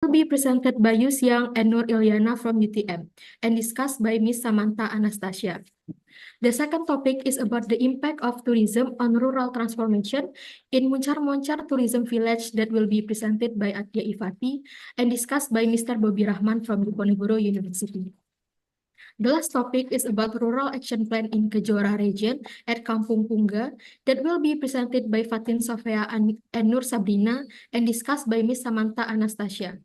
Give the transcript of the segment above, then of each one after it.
will be presented by Yus Yang and Nur Ilyana from UTM and discussed by Ms. Samantha Anastasia. The second topic is about the impact of tourism on rural transformation in Muncar-Moncar Tourism Village that will be presented by Atia Ifati and discussed by Mr. Bobby Rahman from Diponegoro University. The last topic is about Rural Action Plan in Kejora region at Kampung Pungga that will be presented by Fatin Sofia and Nur Sabrina and discussed by Ms. Samantha Anastasia.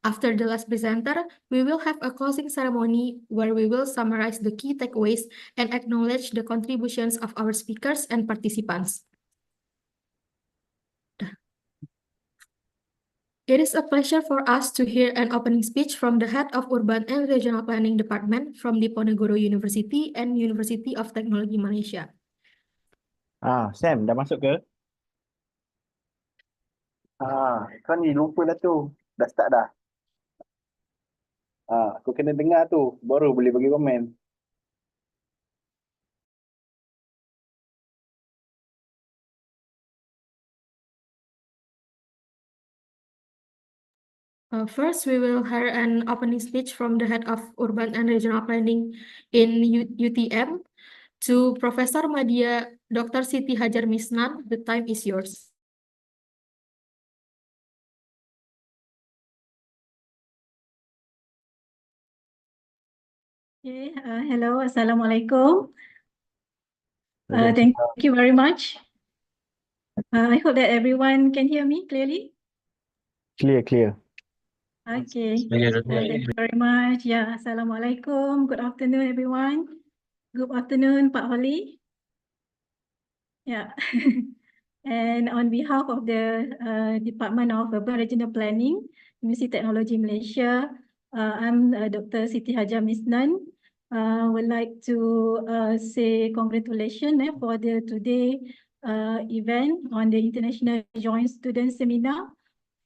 After the last presenter, we will have a closing ceremony where we will summarize the key takeaways and acknowledge the contributions of our speakers and participants. It is a pleasure for us to hear an opening speech from the head of Urban and Regional Planning Department from Diponegoro University and University of Technology Malaysia. Sam, dah masuk ke? Kau ni lupa dah tu. Dah start dah. Kau kena dengar tu. Baru boleh bagi komen. First, we will hear an opening speech from the head of Urban and Regional Planning in UTM to Professor Madya Dr. Siti Hajar Misnan. The time is yours. Okay, hello, Assalamualaikum. Thank you very much. I hope that everyone can hear me clearly. Clear. Okay, thank you very much. Yeah, Assalamualaikum. Good afternoon, everyone. Good afternoon, Pak Holly. Yeah. And on behalf of the Department of Urban Regional Planning, University Technology Malaysia, I'm Dr. Siti Hajar Misnan. Would like to say congratulations for the today event on the International Joint Student Seminar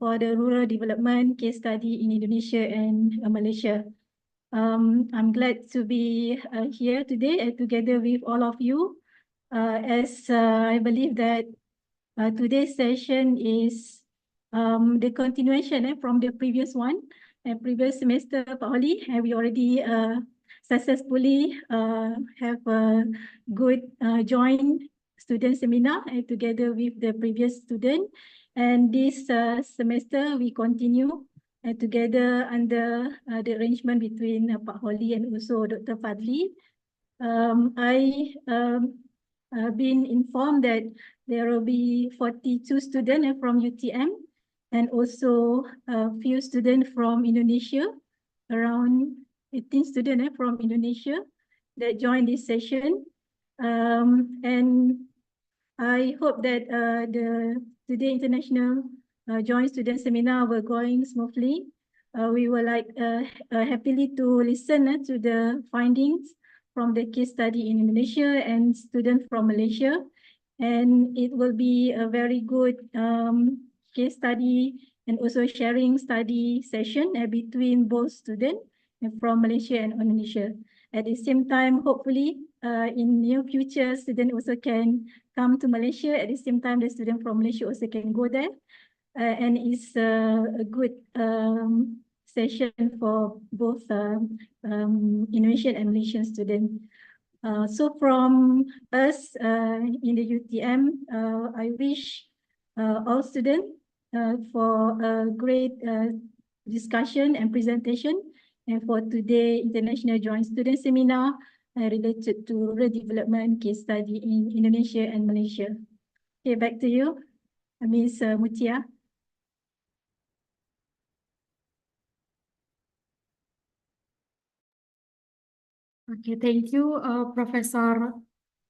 for the Rural Development Case Study in Indonesia and Malaysia. I'm glad to be here today together with all of you, as I believe that today's session is the continuation from the previous one, previous semester, Pak Holly, and we already successfully have a good joint student seminar together with the previous student. And this semester, we continue together under the arrangement between Pak Holly and also Dr. Fadli. I been informed that there will be 42 students from UTM and also a few students from Indonesia, around 18 students from Indonesia that joined this session. And I hope that the Today International Joint Student Seminar will going smoothly. We will happily to listen to the findings from the case study in Indonesia and students from Malaysia. And it will be a very good case study and also sharing study session between both students from Malaysia and Indonesia. At the same time, hopefully, in near future, students also can come to Malaysia. At the same time, the student from Malaysia also can go there. And it's a good session for both Indonesian and Malaysian students. So from us in the UTM, I wish all students for a great discussion and presentation and for today International Joint Student Seminar related to rural development case study in Indonesia and Malaysia. Okay, back to you, Ms. Mutia. Okay, thank you, Professor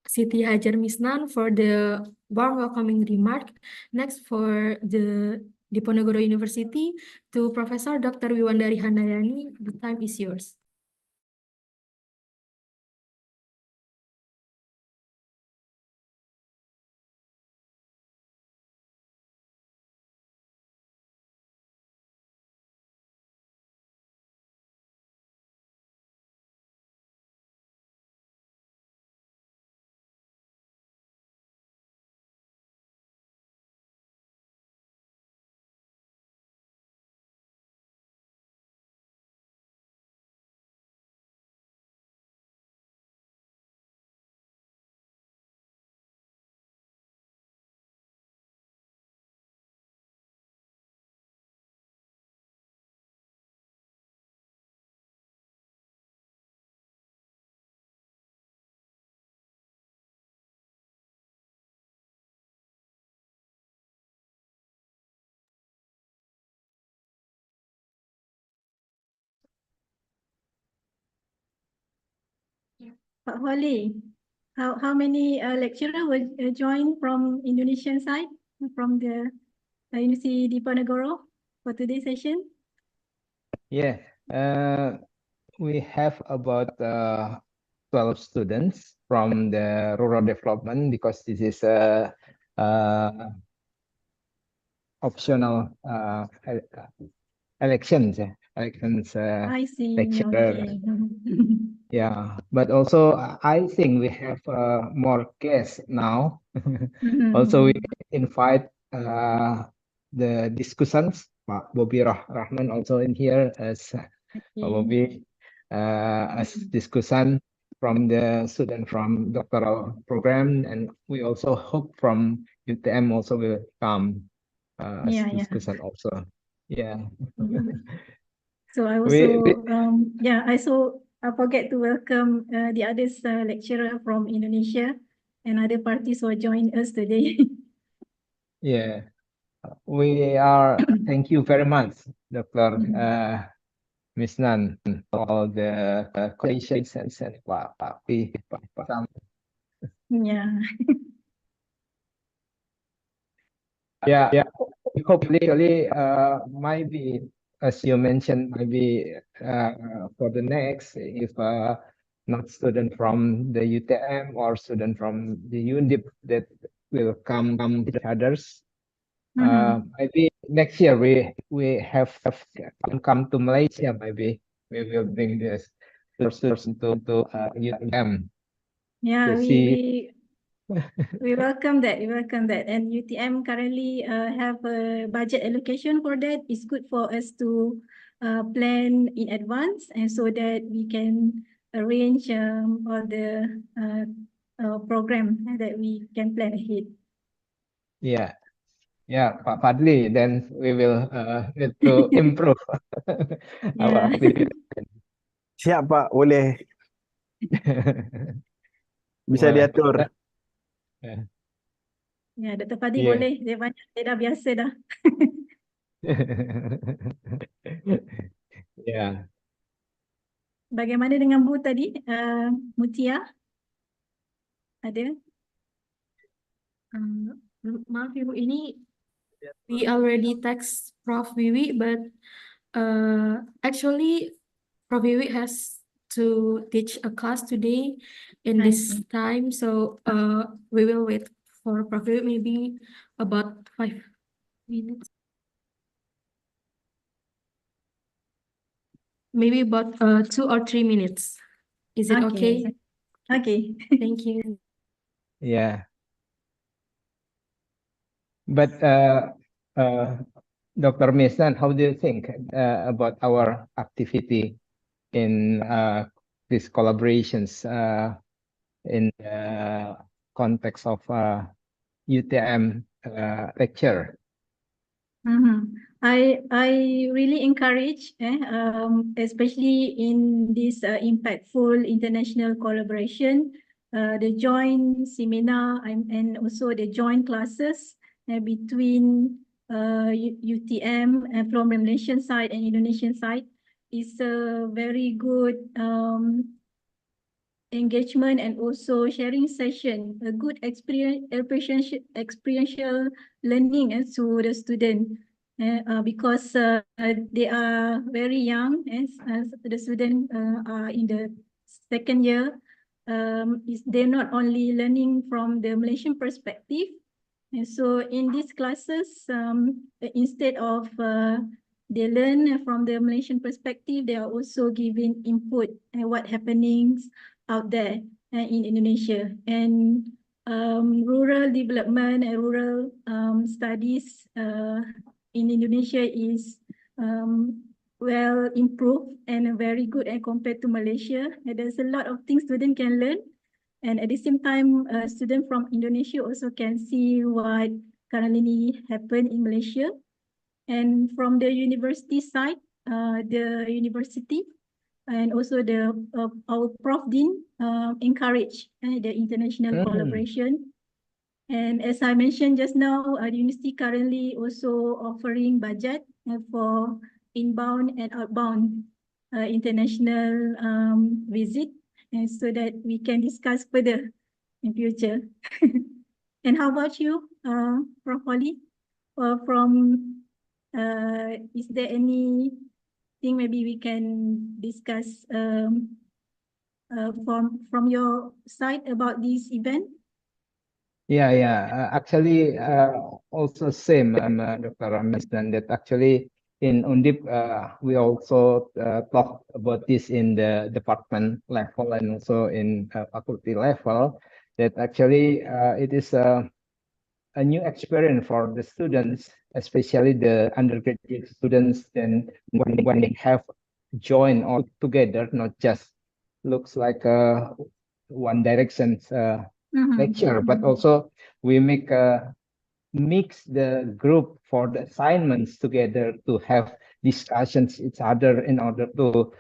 Siti Hajar Misnan for the warm welcoming remark. Next, for the Diponegoro University, to Professor Dr. Wiwandari Handayani, the time is yours. Pak Holly, how many lecturer will join from Indonesian side, from the University Diponegoro for today's session? Yeah, we have about 12 students from the rural development because this is a optional elections I see. lecturer. Okay. Yeah, but also I think we have more guests now. Also, we invite the discussants. Pak Bobby Rahman also in here as Pak Bobby as discussant from the student from doctoral program, and we also hope from UTM also will come as Yeah, yeah. discussant also. Yeah. So I We also, I forget to welcome the others lecturer from Indonesia and other parties who joined us today. yeah. We are, thank you very much, Dr. Miss Nan, for all the qualifications and Pak Sam. Yeah. Yeah. Hopefully, maybe, as you mentioned, maybe for the next, if not student from the UTM or student from the UNDIP that will come to others. Maybe next year we have come to Malaysia. Maybe we will bring this person to UTM Yeah, to see. we welcome that. We welcome that. And UTM currently have a budget allocation for that. It's good for us to plan in advance, and so that we can arrange all the program that we can plan ahead. Yeah, Pak Fadli. Then we will need to improve our Yeah. activity. Siap Pak, boleh. Bisa Boleh. diatur. Yeah. Ya, Dr. Fadli Yeah. boleh. Dia dah biasa dah. Yeah. Bagaimana dengan Bu tadi? Mutia? Ada? Maaf Ibu, ini we already text Prof. Wiwi, but actually Prof. Wiwi has to teach a class today in I this see. time, so we will wait for Prof. Wiwi maybe about 5 minutes. Maybe about 2 or 3 minutes. Is it okay? Okay. Thank you. Yeah. But Dr. Misnan, how do you think about our activity in these collaborations in the context of UTM lecture? I really encourage, especially in this impactful international collaboration, the joint seminar and also the joint classes between UTM and from the Malaysian side and Indonesian side is a very good engagement and also sharing session, a good experiential learning to the student because they are very young as the student are in the second year. They're not only learning from the Malaysian perspective, and so in these classes, instead of they learn from the Malaysian perspective, they are also giving input and what happenings out there in Indonesia. And rural development and rural studies in Indonesia is well improved and very good and compared to Malaysia. And there's a lot of things students can learn. And at the same time, students from Indonesia also can see what currently happen in Malaysia. And from the university side, the university and also the our Prof Dean encourage the international collaboration. And as I mentioned just now, the university currently also offering budget for inbound and outbound international visit. and so that we can discuss further in future. And how about you, Prof. Holly? Is there anything maybe we can discuss from your side about this event? Yeah. Actually, also same, Dr. Ramisdan, that actually in UNDIP, we also talk about this in the department level and also in faculty level, that actually it is a new experience for the students, especially the undergraduate students, then when they have joined all together, not just looks like one direction lecture, but also we mix the group for the assignments together to have discussions each other in order to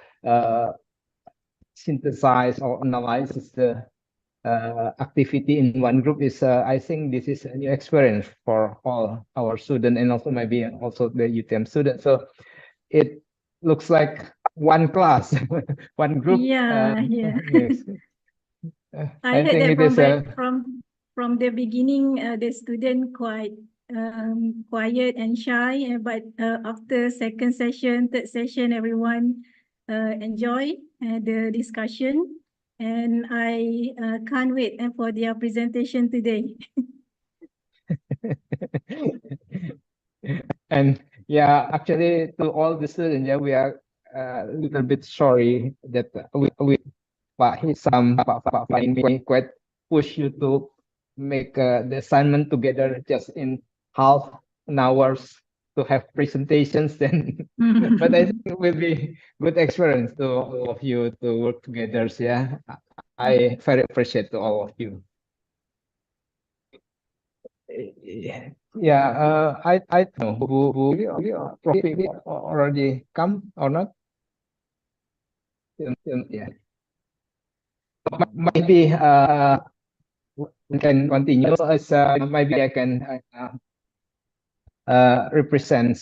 synthesize or analyze the activity in one group. Is I think this is a new experience for all our students and also maybe also the UTM students. So it looks like one class, one group. Yeah. Yes. I heard think that it is from the beginning, the student quite quiet and shy, but after second session, third session, everyone enjoy the discussion, and I can't wait for their presentation today. And yeah, actually, to all the students, yeah, we are a little bit sorry that we Pak Hisam, Pak Fahimi quite push you to make the assignment together just in half an hours to have presentations. Then, but I think it will be good experience to all of you to work together. Yeah, I very appreciate to all of you. Yeah, I don't know who Prof already come or not. Yeah, maybe we can continue as maybe I can represent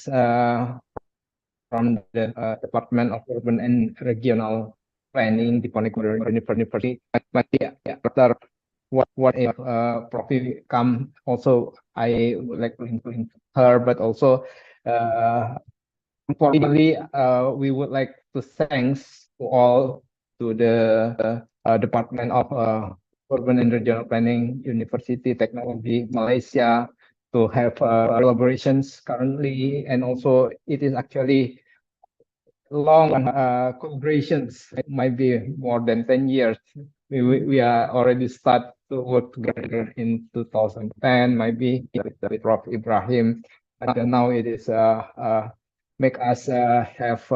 from the Department of Urban and Regional Planning, Diponegoro University. But yeah, after what if Prof come also, I would like to include her, but also formally we would like to thanks to all to the Department of Urban and Regional Planning, University Technology Malaysia, to have collaborations currently, and also it is actually long collaborations. It might be more than 10 years. We are already start to work together in 2010, maybe with Prof Ibrahim, and now it is make us have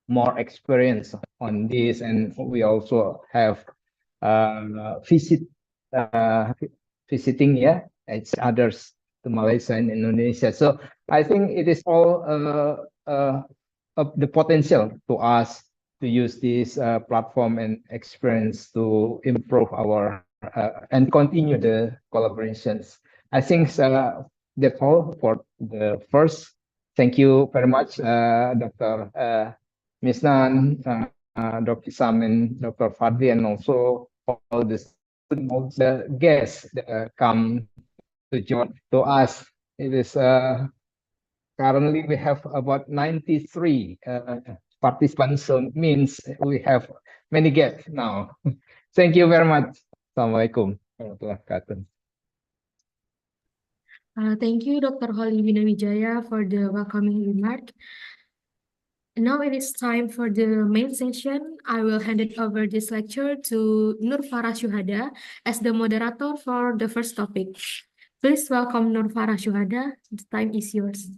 more experience on this, and we also have visiting each others to Malaysia and Indonesia. So I think it is all the potential to us to use this platform and experience to improve our and continue the collaborations. I think that's all for the first. Thank you very much, Dr. Misnan, Dr. Sam, and Dr. Fadli, and also all the guests that come to join to us. It is currently we have about 93 participants, so it means we have many guests now. Thank you very much. Assalamualaikum warahmatullahi wabarakatuh. Thank you, Dr. Holly Winawijaya, for the welcoming remark. Now it is time for the main session. I will hand it over this lecture to Nur Farah Syuhada as the moderator for the first topic. Please welcome Nur Farah Syuhada. The time is yours.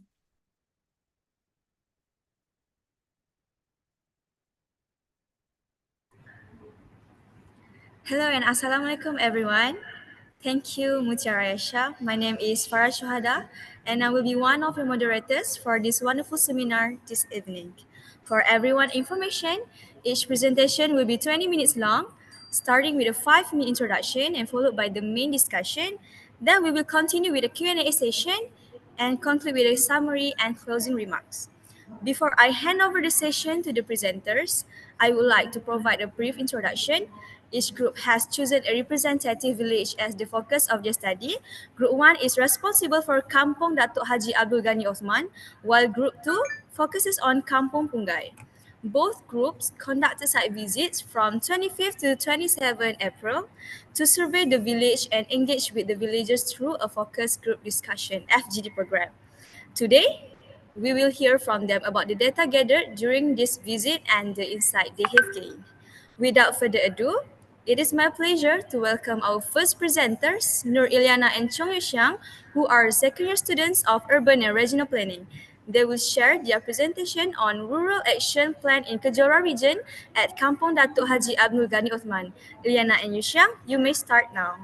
Hello and Assalamualaikum everyone. Thank you Mutiara Aisyah. My name is Farah Syuhada and I will be one of the moderators for this wonderful seminar this evening. For everyone information, each presentation will be 20 minutes long, starting with a 5-minute introduction and followed by the main discussion. Then we will continue with a Q&A session and conclude with a summary and closing remarks. Before I hand over the session to the presenters, I would like to provide a brief introduction. Each group has chosen a representative village as the focus of their study. Group 1 is responsible for Kampung Datuk Haji Abdul Ghani Osman, while Group 2 focuses on Kampung Pungai. Both groups conducted site visits from 25th to 27 April to survey the village and engage with the villagers through a focus group discussion (FGD) program. Today, we will hear from them about the data gathered during this visit and the insight they have gained. Without further ado, it is my pleasure to welcome our first presenters, Nur Ilyana and Chong Yuxiang, who are second year students of Urban and Regional Planning. They will share their presentation on Rural Action Plan in Kejora region at Kampung Datuk Haji Abdul Ghani Osman. Ilyana and Yuxiang, you may start now.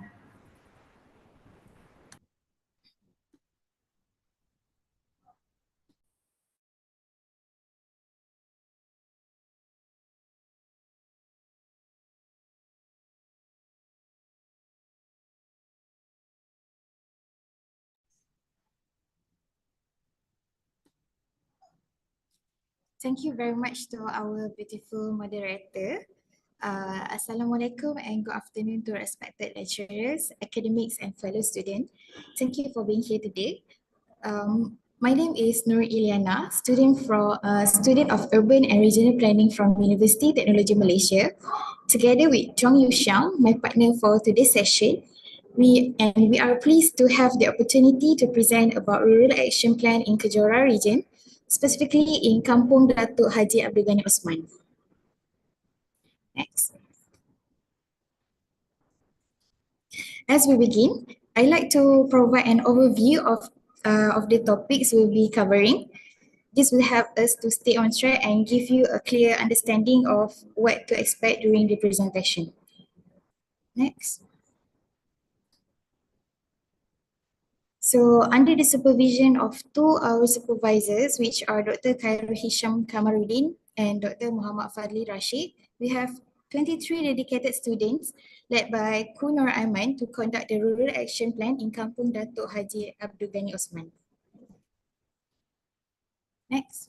Thank you very much to our beautiful moderator. Assalamualaikum and good afternoon to respected lecturers, academics and fellow students. Thank you for being here today. My name is Nur Ilyana, student of Urban and Regional Planning from University Technology Malaysia. Together with Chong Yuxiang, my partner for today's session, we are pleased to have the opportunity to present about Rural Action Plan in Kejora region, specifically in Kampung Datuk Haji Abdul Ghani Osman. Next. As we begin, I'd like to provide an overview of the topics we'll be covering. This will help us to stay on track and give you a clear understanding of what to expect during the presentation. Next. So under the supervision of two our supervisors, which are Dr. Khairul Hisham Kamaruddin and Dr. Muhammad Fadli Rashid, we have 23 dedicated students led by Kunur Aiman to conduct the Rural Action Plan in Kampung Datuk Haji Abdul Ghani Osman. Next.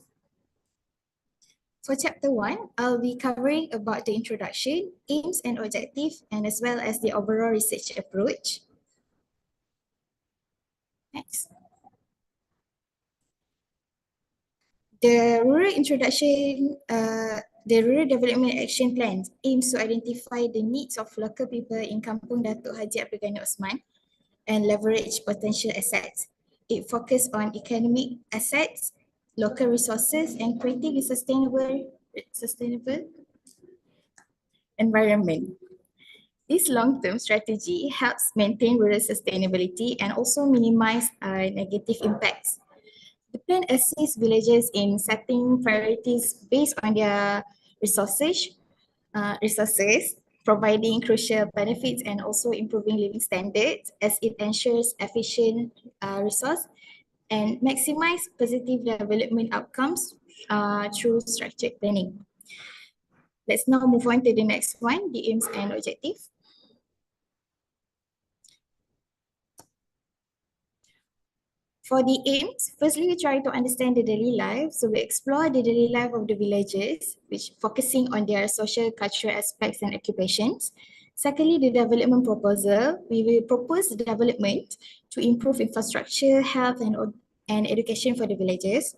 For chapter 1, I'll be covering about the introduction, aims and objectives, and as well as the overall research approach. Next. The Rural Development Action Plan aims to identify the needs of local people in Kampung Datuk Haji Abdul Ghani Osman and leverage potential assets. It focuses on economic assets, local resources, and creating a sustainable environment. This long-term strategy helps maintain rural sustainability and also minimize negative impacts. The plan assists villagers in setting priorities based on their resources, providing crucial benefits and also improving living standards as it ensures efficient resource and maximize positive development outcomes through structured planning. Let's now move on to the next one, the aims and objectives. For the aims, firstly, we try to understand the daily life. So we explore the daily life of the villagers, which focusing on their social, cultural aspects and occupations. Secondly, the development proposal. We will propose the development to improve infrastructure, health and education for the villagers.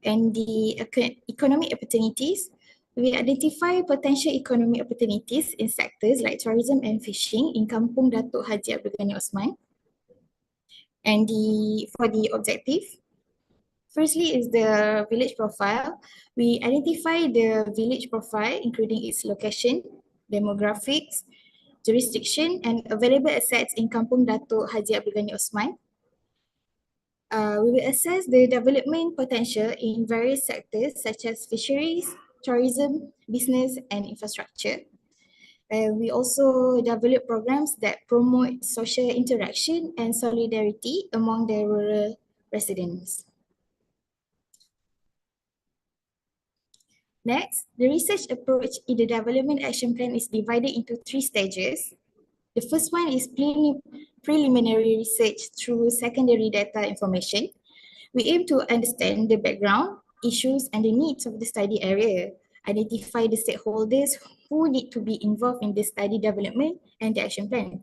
And the economic opportunities. We identify potential economic opportunities in sectors like tourism and fishing in Kampung Datuk Haji Abdul Ghani Osman. And for the objective, firstly is the village profile. We identify the village profile, including its location, demographics, jurisdiction, and available assets in Kampung Datuk Haji Abdul Ghani Osman. We will assess the development potential in various sectors such as fisheries, tourism, business, and infrastructure. We also develop programs that promote social interaction and solidarity among the rural residents. Next, the research approach in the Development Action Plan is divided into 3 stages. The first one is preliminary research through secondary data information. We aim to understand the background, issues and the needs of the study area, identify the stakeholders who need to be involved in the study development and the action plan.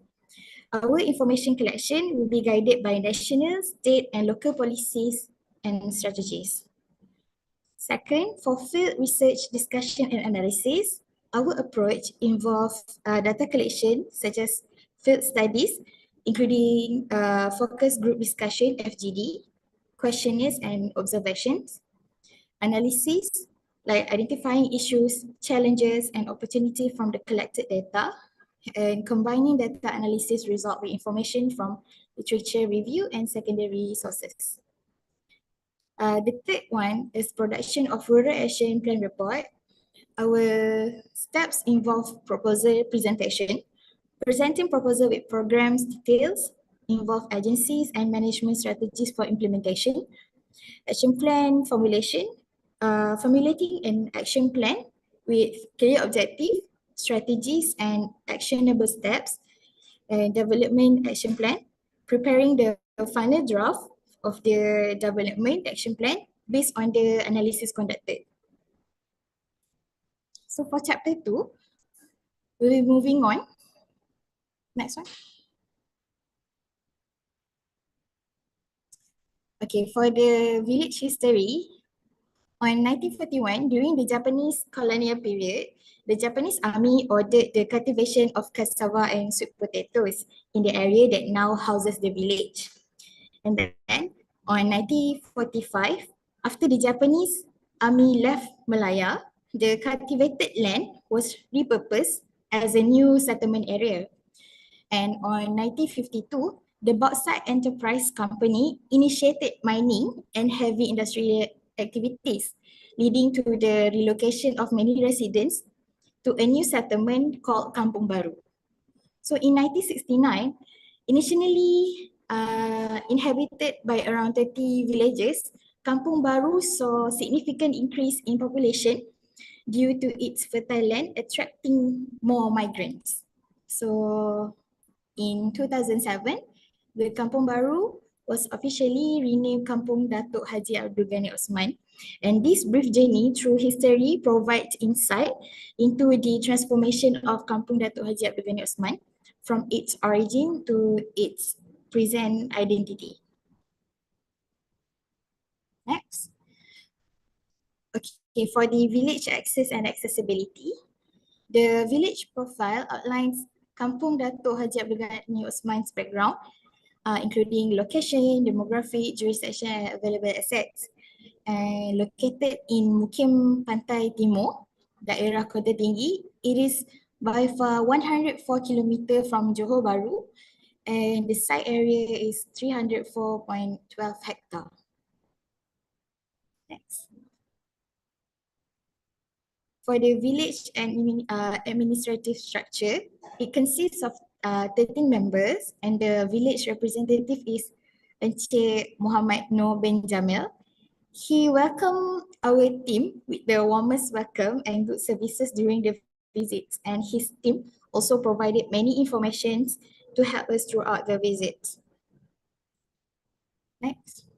Our information collection will be guided by national, state and local policies and strategies. Second, for field research, discussion and analysis, our approach involves data collection such as field studies, including focus group discussion, FGD, questionnaires and observations, analysis, like identifying issues, challenges and opportunity from the collected data, and combining data analysis result with information from literature review and secondary sources. The third one is production of Rural Action Plan Report. Our steps involve proposal presentation, presenting proposal with programs details, involve agencies and management strategies for implementation, action plan formulation, formulating an action plan with clear objective, strategies and actionable steps, and development action plan, preparing the final draft of the development action plan based on the analysis conducted. So for chapter 2, we'll be moving on. Next one. Okay, for the village history, on 1941, during the Japanese colonial period, the Japanese army ordered the cultivation of cassava and sweet potatoes in the area that now houses the village. And then on 1945, after the Japanese army left Malaya, the cultivated land was repurposed as a new settlement area. And on 1952, the Bauxite Enterprise Company initiated mining and heavy industrial activities, leading to the relocation of many residents to a new settlement called Kampung Baru. So in 1969, initially inhabited by around 30 villages, Kampung Baru saw significant increase in population due to its fertile land attracting more migrants. So in 2007, the Kampung Baru was officially renamed Kampung Datuk Haji Abdul Ghani Osman. And this brief journey through history provides insight into the transformation of Kampung Datuk Haji Abdul Ghani Osman from its origin to its present identity. Next. Okay, for the village access and accessibility, the village profile outlines Kampung Datuk Haji Abdul Ghani Osman's background, including location, demographic, jurisdiction, and available assets. Located in Mukim Pantai Timur, daerah Kota Tinggi, it is by far 104 km from Johor Bahru, and the site area is 304.12 hectare. Next. For the village and administrative structure, it consists of 13 members, and the village representative is Encik Muhammad Noor bin Jamil. He welcomed our team with the warmest welcome and good services during the visits, and his team also provided many informations to help us throughout the visits. Next.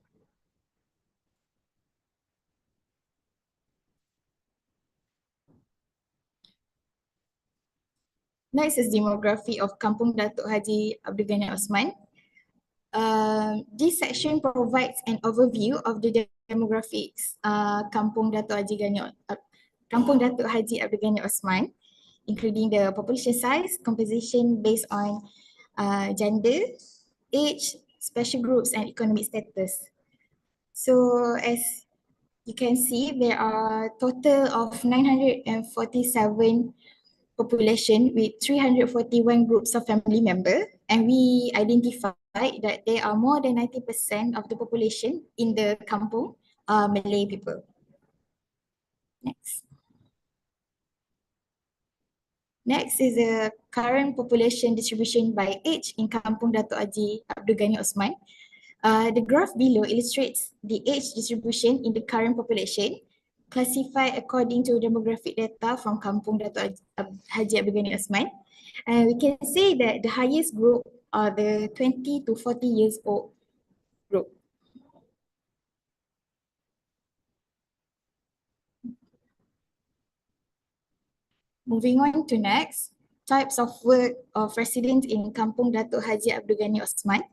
Next is demography of Kampung Datuk Haji Abdul Ghani Osman. This section provides an overview of the demographics Kampung Datuk Haji Abdul Ghani Osman, including the population size, composition based on gender, age, special groups, and economic status. So as you can see, there are a total of 947 population with 341 groups of family members, and we identified that there are more than 90% of the population in the kampung are Malay people. Next. Next is the current population distribution by age in Kampung Datuk Haji Abdul Ghani Osman. The graph below illustrates the age distribution in the current population, classified according to demographic data from Kampung Datuk Haji Abdul Ghani Osman. And we can say that the highest group are the 20 to 40 years old group. Moving on to next, types of work of residents in Kampung Datuk Haji Abdul Ghani Osman.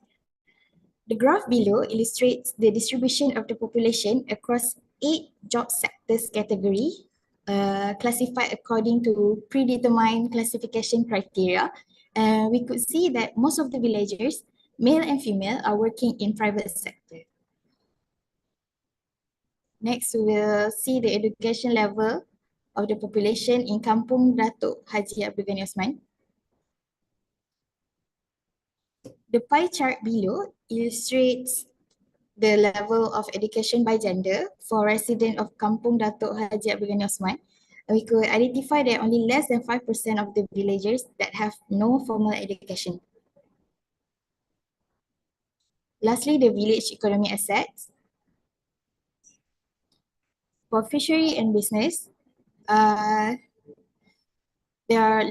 The graph below illustrates the distribution of the population across 8 job sectors category, classified according to predetermined classification criteria. We could see that most of the villagers, male and female, are working in private sector. Next, we will see the education level of the population in Kampung Datuk Haji Abdul Ghani Osman. The pie chart below illustrates the level of education by gender for resident of Kampung Datuk Haji Abdul Ghani Osman. We could identify that only less than 5% of the villagers that have no formal education. Lastly, the village economy assets. For fishery and business, their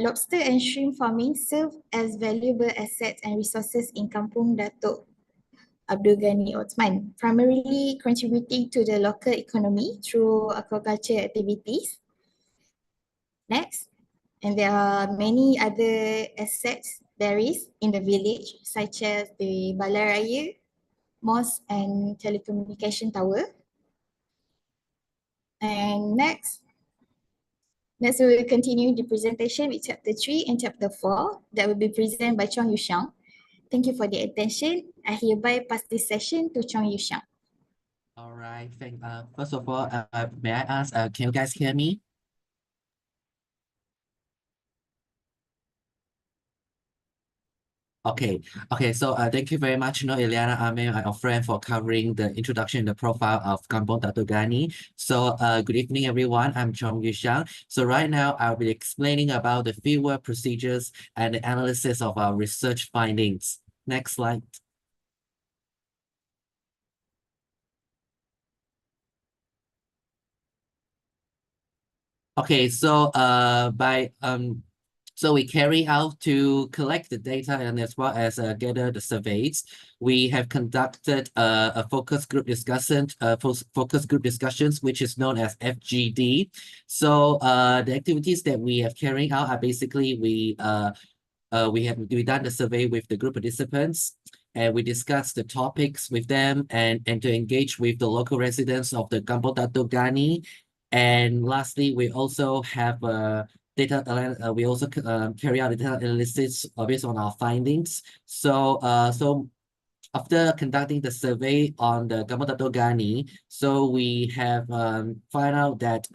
lobster and shrimp farming serve as valuable assets and resources in Kampung Datuk Abdul Ghani Osman, primarily contributing to the local economy through aquaculture activities. Next, and there are many other assets there is in the village, such as the Balai Raya, mosque and telecommunication tower. And next we will continue the presentation with chapter 3 and chapter 4 that will be presented by Chong Yuxiang. Thank you for the attention. I hereby pass this session to Chong Yuxiang. All right. First of all, may I ask, can you guys hear me? Okay. So thank you very much, Eliana, Amir, and our friend, for covering the introduction and the profile of Kampung Datuk Ghani. So good evening, everyone. I'm Chong Yuxiang. So right now, I'll be explaining about the fieldwork procedures and the analysis of our research findings. Next slide. Okay, so so we carry out to collect the data and as well as gather the surveys. We have conducted a focus group discussions, which is known as FGD. So the activities that we have carrying out are basically we done the survey with the group participants, and we discussed the topics with them and to engage with the local residents of the Kampung Datuk Ghani. And lastly, we also have we also carry out the data analysis based on our findings. So after conducting the survey on the Kampung Datuk Ghani, so we have found out that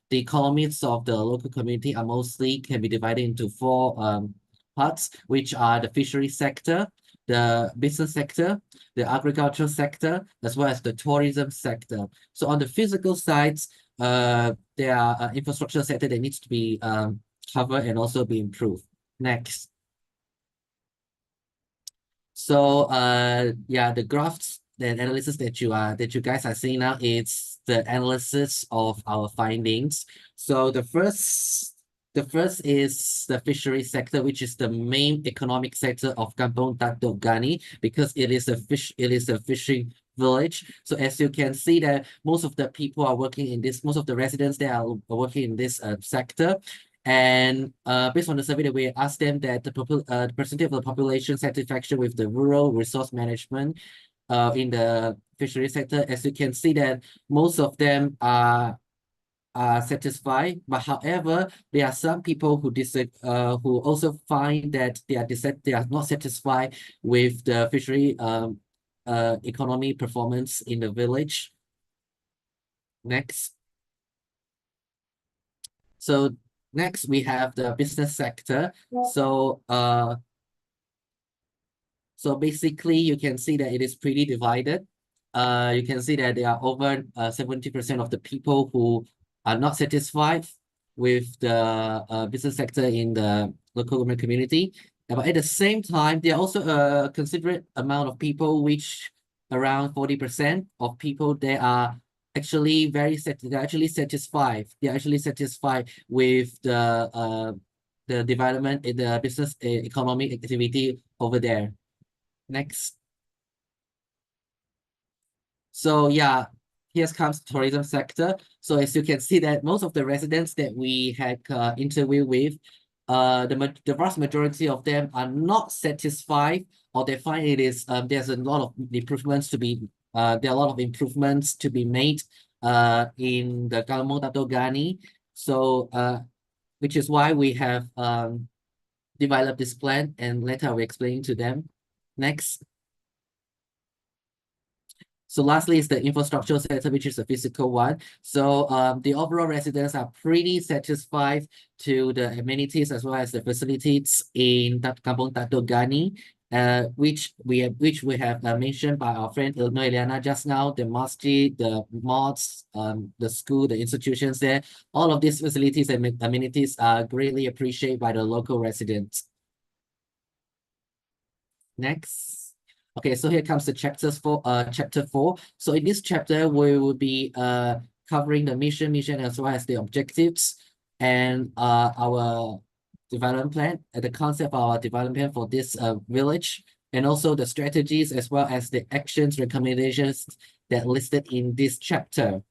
the economies of the local community are mostly can be divided into 4 parts, which are the fishery sector, the business sector, the agricultural sector, as well as the tourism sector. So on the physical sides, there are infrastructure sector that needs to be covered and also be improved. Next. So yeah, the graphs, the analysis that you guys are seeing now, it's the analysis of our findings. So the first is the fishery sector, which is the main economic sector of Kampung Datuk Ghani, because it is a fishing village. So as you can see that most of the people are working in this, most of the residents there are working in this sector. And based on the survey that we asked them that the percentage of the population satisfaction with the rural resource management in the fishery sector, as you can see that most of them are satisfied, but however, there are some people who also find that they are not satisfied with the fishery economy performance in the village. Next. So next we have the business sector. So so basically you can see that it is pretty divided. You can see that there are over 70% of the people who are not satisfied with the business sector in the local government community. But at the same time, there are also a considerate amount of people, which around 40% of people, they are actually satisfied. They're actually satisfied with the development in the business economic activity over there. Next. So yeah, here comes tourism sector. So as you can see that most of the residents that we had interviewed with, the vast majority of them are not satisfied, or they find it is there's a lot of improvements to be there are a lot of improvements to be made in the Kampung Dato' Gani. So which is why we have developed this plan, and later I will explain to them. Next. So lastly is the infrastructural sector, which is a physical one. So the overall residents are pretty satisfied to the amenities as well as the facilities in Kampung Dato' Gani, which we have mentioned by our friend Iliana just now. The masjid, the mosques, the school, the institutions there, all of these facilities and amenities are greatly appreciated by the local residents. Next. Okay, so here comes the chapter 4. So in this chapter, we will be covering the mission as well as the objectives, and our development plan, the concept of our development plan for this village, and also the strategies as well as the actions, recommendations that listed in this chapter.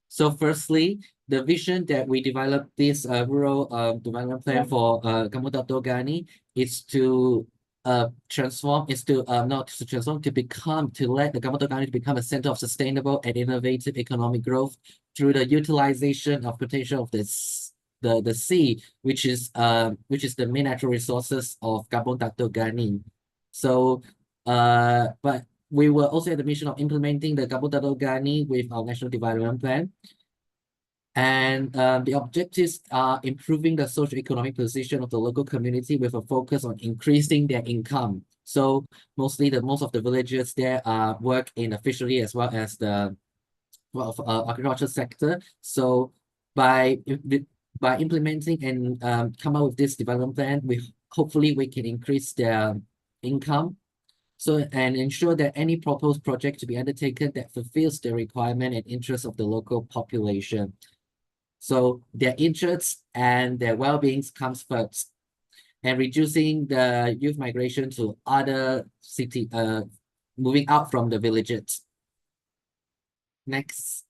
So firstly, the vision that we developed this rural development plan for Kampung Dato' Gani is to transform, is to not to transform, to let the Kampung Dato' Gani become a center of sustainable and innovative economic growth through the utilization of potential of the sea, which is the main natural resources of Kampung Dato' Gani. So but we will also have the mission of implementing the Kampung Dato' Gani with our national development plan. And the objectives are improving the socio-economic position of the local community with a focus on increasing their income. So most of the villagers there work in the fishery as well as the agriculture sector. So by implementing and come up with this development plan, hopefully we can increase their income. So, and ensure that any proposed project to be undertaken that fulfills the requirement and interests of the local population. So their interests and their well-being comes first, and reducing the youth migration to other city, moving out from the villages. Next.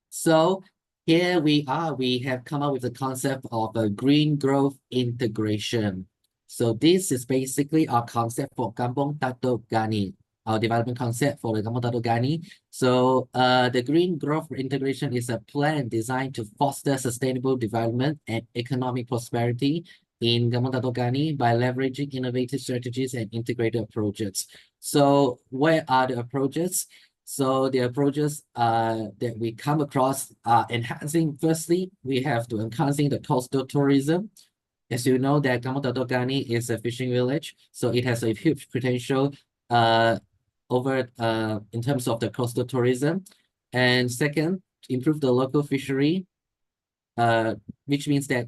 So here we have come up with the concept of a green growth integration. So this is basically our concept for Kampung Dato' Gani, our development concept for the Kampung Dato' Gani. So the green growth integration is a plan designed to foster sustainable development and economic prosperity in Kampung Dato' Gani by leveraging innovative strategies and integrated approaches. So where are the approaches? So the approaches that we come across are enhancing. Firstly, we have to enhancing the coastal tourism. As you know, that Kampung Dato' Gani is a fishing village, so it has a huge potential in terms of the coastal tourism. And second, improve the local fishery, which means that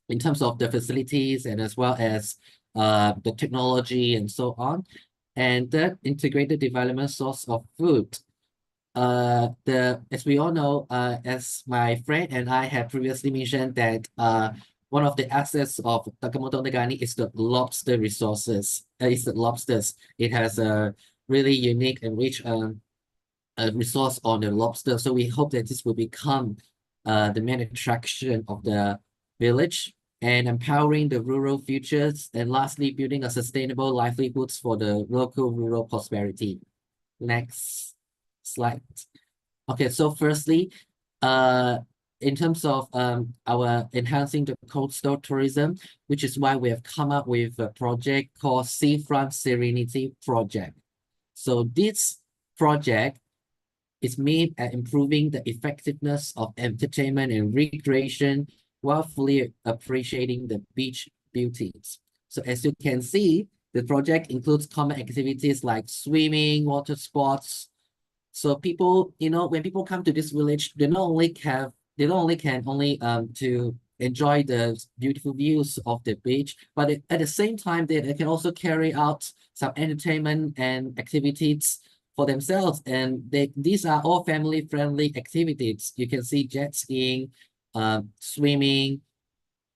in terms of the facilities and as well as the technology and so on. And third, integrated development source of food. As we all know, as my friend and I have previously mentioned, that one of the assets of Kampung Dato' Gani is the lobster resources. It's the lobsters. It has a really unique and rich resource on the lobster. So we hope that this will become the main attraction of the village, and empowering the rural futures. And lastly, building a sustainable livelihoods for the local rural prosperity. Next slide. Okay, so firstly, in terms of our enhancing the coastal tourism, which is why we have come up with a project called Seafront Serenity Project. So this project is aimed at improving the effectiveness of entertainment and recreation while fully appreciating the beach beauties. So as you can see, the project includes common activities like swimming, water sports. So people, when people come to this village, they not only can to enjoy the beautiful views of the beach, but at the same time, they can also carry out some entertainment and activities for themselves. And these are all family-friendly activities. You can see jet skiing, swimming,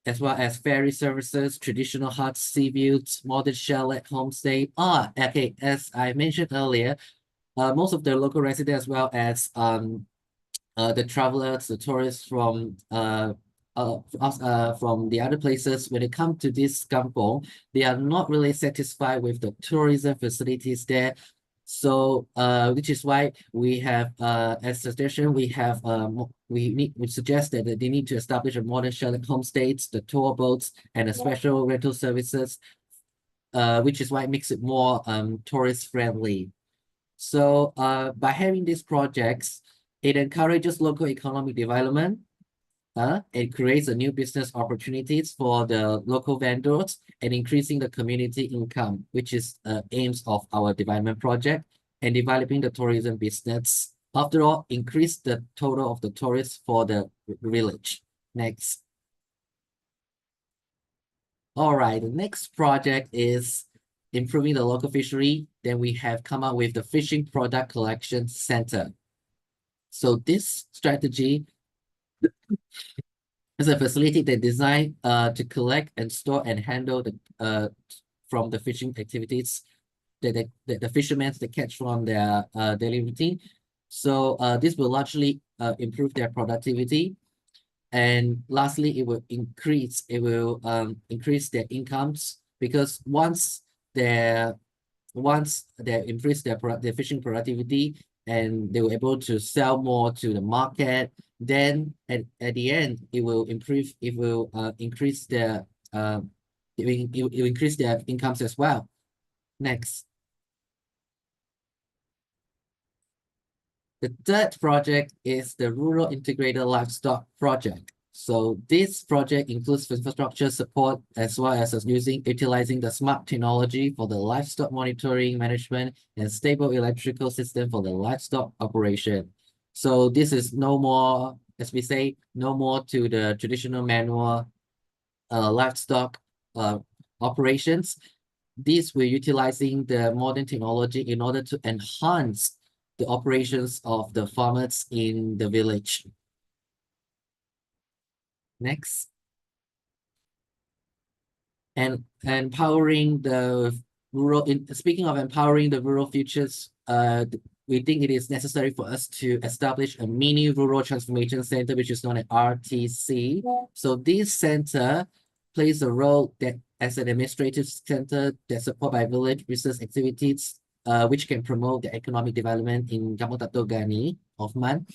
as well as ferry services, traditional huts, sea views, modern chalet, homestay. Okay, as I mentioned earlier, most of the local residents as well as the travelers, the tourists from from the other places, when they come to this kampong, they are not really satisfied with the tourism facilities there. So which is why we have as a suggestion, we have we suggest that they need to establish a modern chalet homestays, the tour boats, and a special rental services, which is why it makes it more tourist friendly. So by having these projects, it encourages local economic development. It creates a new business opportunities for the local vendors and increasing the community income, which is aims of our development project, and developing the tourism business. After all, increase the total of the tourists for the village. Next. All right, the next project is improving the local fishery. Then we have come up with the Fishing Product Collection Center. So this strategy is a facility that designed to collect and store and handle the from the fishing activities that the fishermen they catch from their daily routine. So this will largely improve their productivity. And lastly, it will increase their incomes, because once they increase their fishing productivity and they were able to sell more to the market, then at the end it will increase their it will increase their incomes as well. Next. The third project is the Rural Integrated Livestock Project. So this project includes infrastructure support as well as utilizing the smart technology for the livestock monitoring, management, and stable electrical system for the livestock operation. So this is no more, as we say, no more to the traditional manual livestock operations. These we're utilizing the modern technology in order to enhance the operations of the farmers in the village. Next. And empowering the rural, speaking of empowering the rural futures, we think it is necessary for us to establish a mini rural transformation center, which is known as RTC. So this center plays a role that as an administrative center that support by village business activities, which can promote the economic development in Kampung Datuk Gani of Man.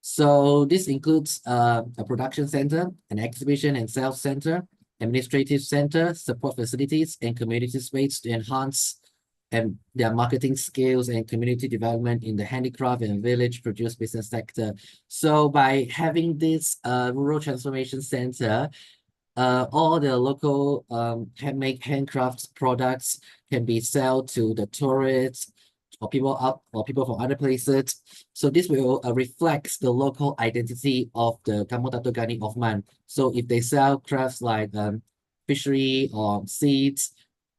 So this includes a production center, an exhibition and sales center, administrative center, support facilities, and community space to enhance their marketing skills and community development in the handicraft and village produce business sector. So by having this rural transformation center, all the local handmade handcrafts products can be sold to the tourists or people from other places. So this will reflect the local identity of the Kampung Datuk Gani of Man. So if they sell crafts like fishery or seeds,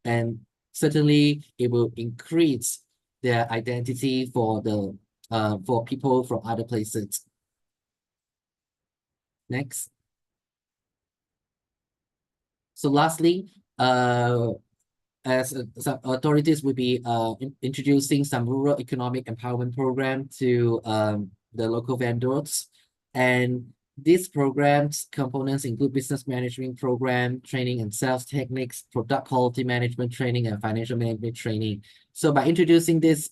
and certainly it will increase their identity for the for people from other places. Next. So lastly, as some authorities will be introducing some rural economic empowerment program to the local vendors. And these programs components include business management program, training and sales techniques, product quality management training, and financial management training. So by introducing this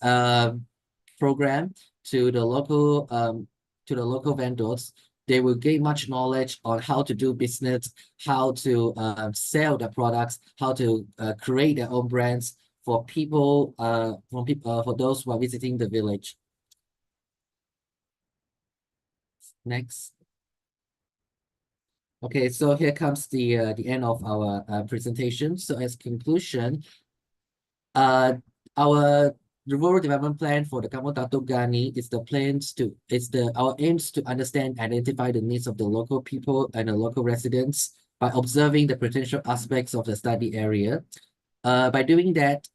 program to the local vendors, they will gain much knowledge on how to do business, how to sell their products, how to create their own brands for people, for those who are visiting the village. Next. Okay, so here comes the end of our presentation. So as conclusion, our rural development plan for the Kampung Datuk Gani is our aims to understand, identify the needs of the local people and the local residents by observing the potential aspects of the study area. By doing that,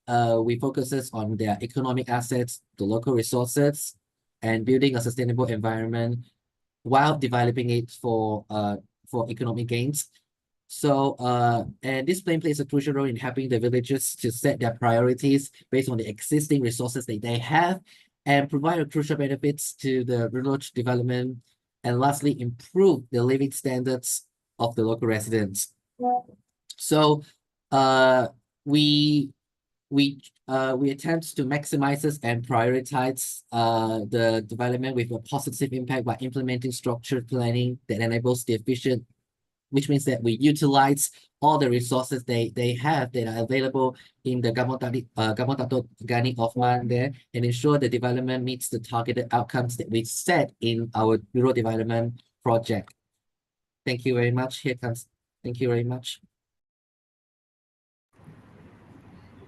we focuses on their economic assets, the local resources, and building a sustainable environment while developing it for economic gains. So, and this plan plays a crucial role in helping the villagers to set their priorities based on the existing resources that they have and provide a crucial benefits to the rural development, and lastly, improve the living standards of the local residents. So, we we attempt to maximize and prioritize the development with a positive impact by implementing structured planning that enables the efficient, which means that we utilize all the resources they have that are available in the Gabon Dato' Gani Othman there, and ensure the development meets the targeted outcomes that we set in our rural development project. Thank you very much. Thank you very much.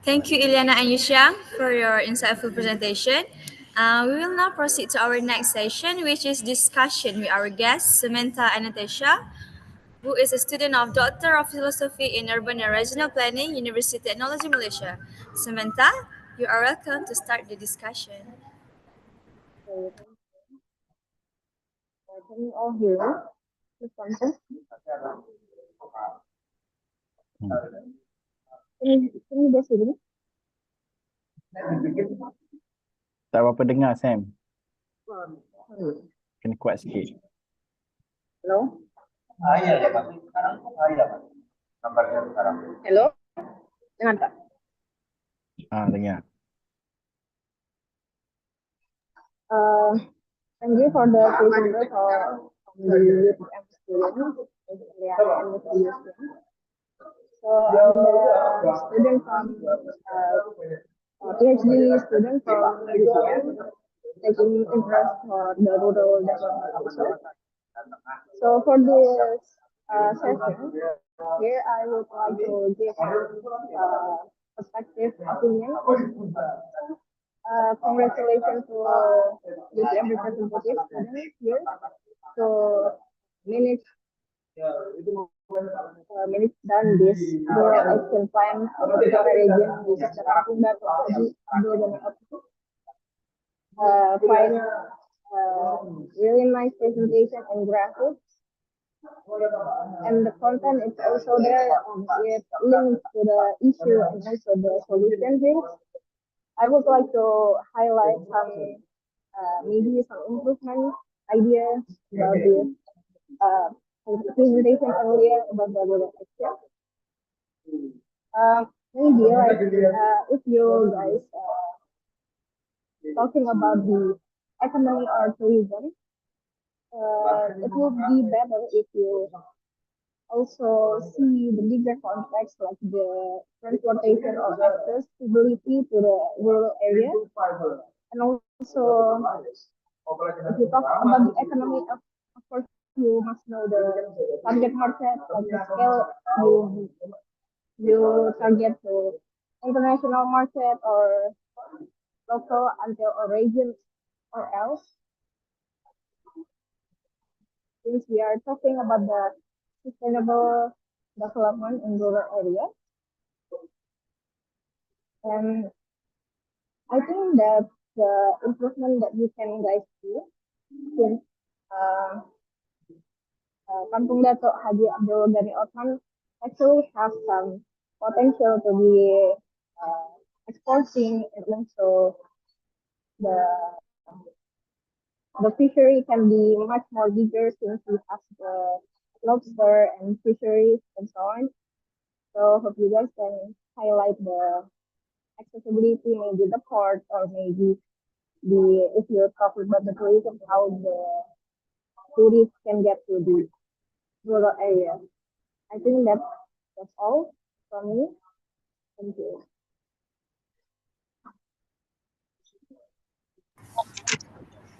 Thank you, Ilyana and Yuxiang, for your insightful presentation. We will now proceed to our next session, which is discussion with our guests, Samantha and Natasha, who is a student of Doctor of Philosophy in Urban and Regional Planning, University Technology Malaysia. Samantha, you are welcome to start the discussion. Can you all hear me? Please answer. Can you guys hear me? Tak berapa dengar, Sam. Kena kuat sikit. Hello? Hello? Dengar tak? Dengar. Thank you for the presenter from the UTM student. So I'm the student from PhD student from UTM, taking interest for the rural development also. So for this session, here I would like to give perspective opinion. Congratulations to UTM representative students here. So manage done this rural action plan of the region, which is the Kampung Dato' find really nice presentation and graphics. And the content is also there with links to the issue and also the solution here. I would like to highlight some maybe some improvement ideas about this presentation earlier about the rural action. Maybe like if you guys talking about the economy or tourism, it would be better if you also see the bigger context, like the transportation or accessibility to the rural area. And also, if you talk about the economy, of course, you must know the target market, like the scale you target to international market or local until a region or else. Since we are talking about the sustainable development in rural area, and I think that the improvement that you can guys see since Kampung Dato' Haji Abdul Ghani Othman actually have some potential to be exporting, and also the fishery can be much more bigger since we have the lobster and fisheries and so on. So hope you guys can highlight the accessibility, maybe the port, or maybe if you're talking about the tourism, how the tourists can get to the rural area. I think that's all from me. Thank you.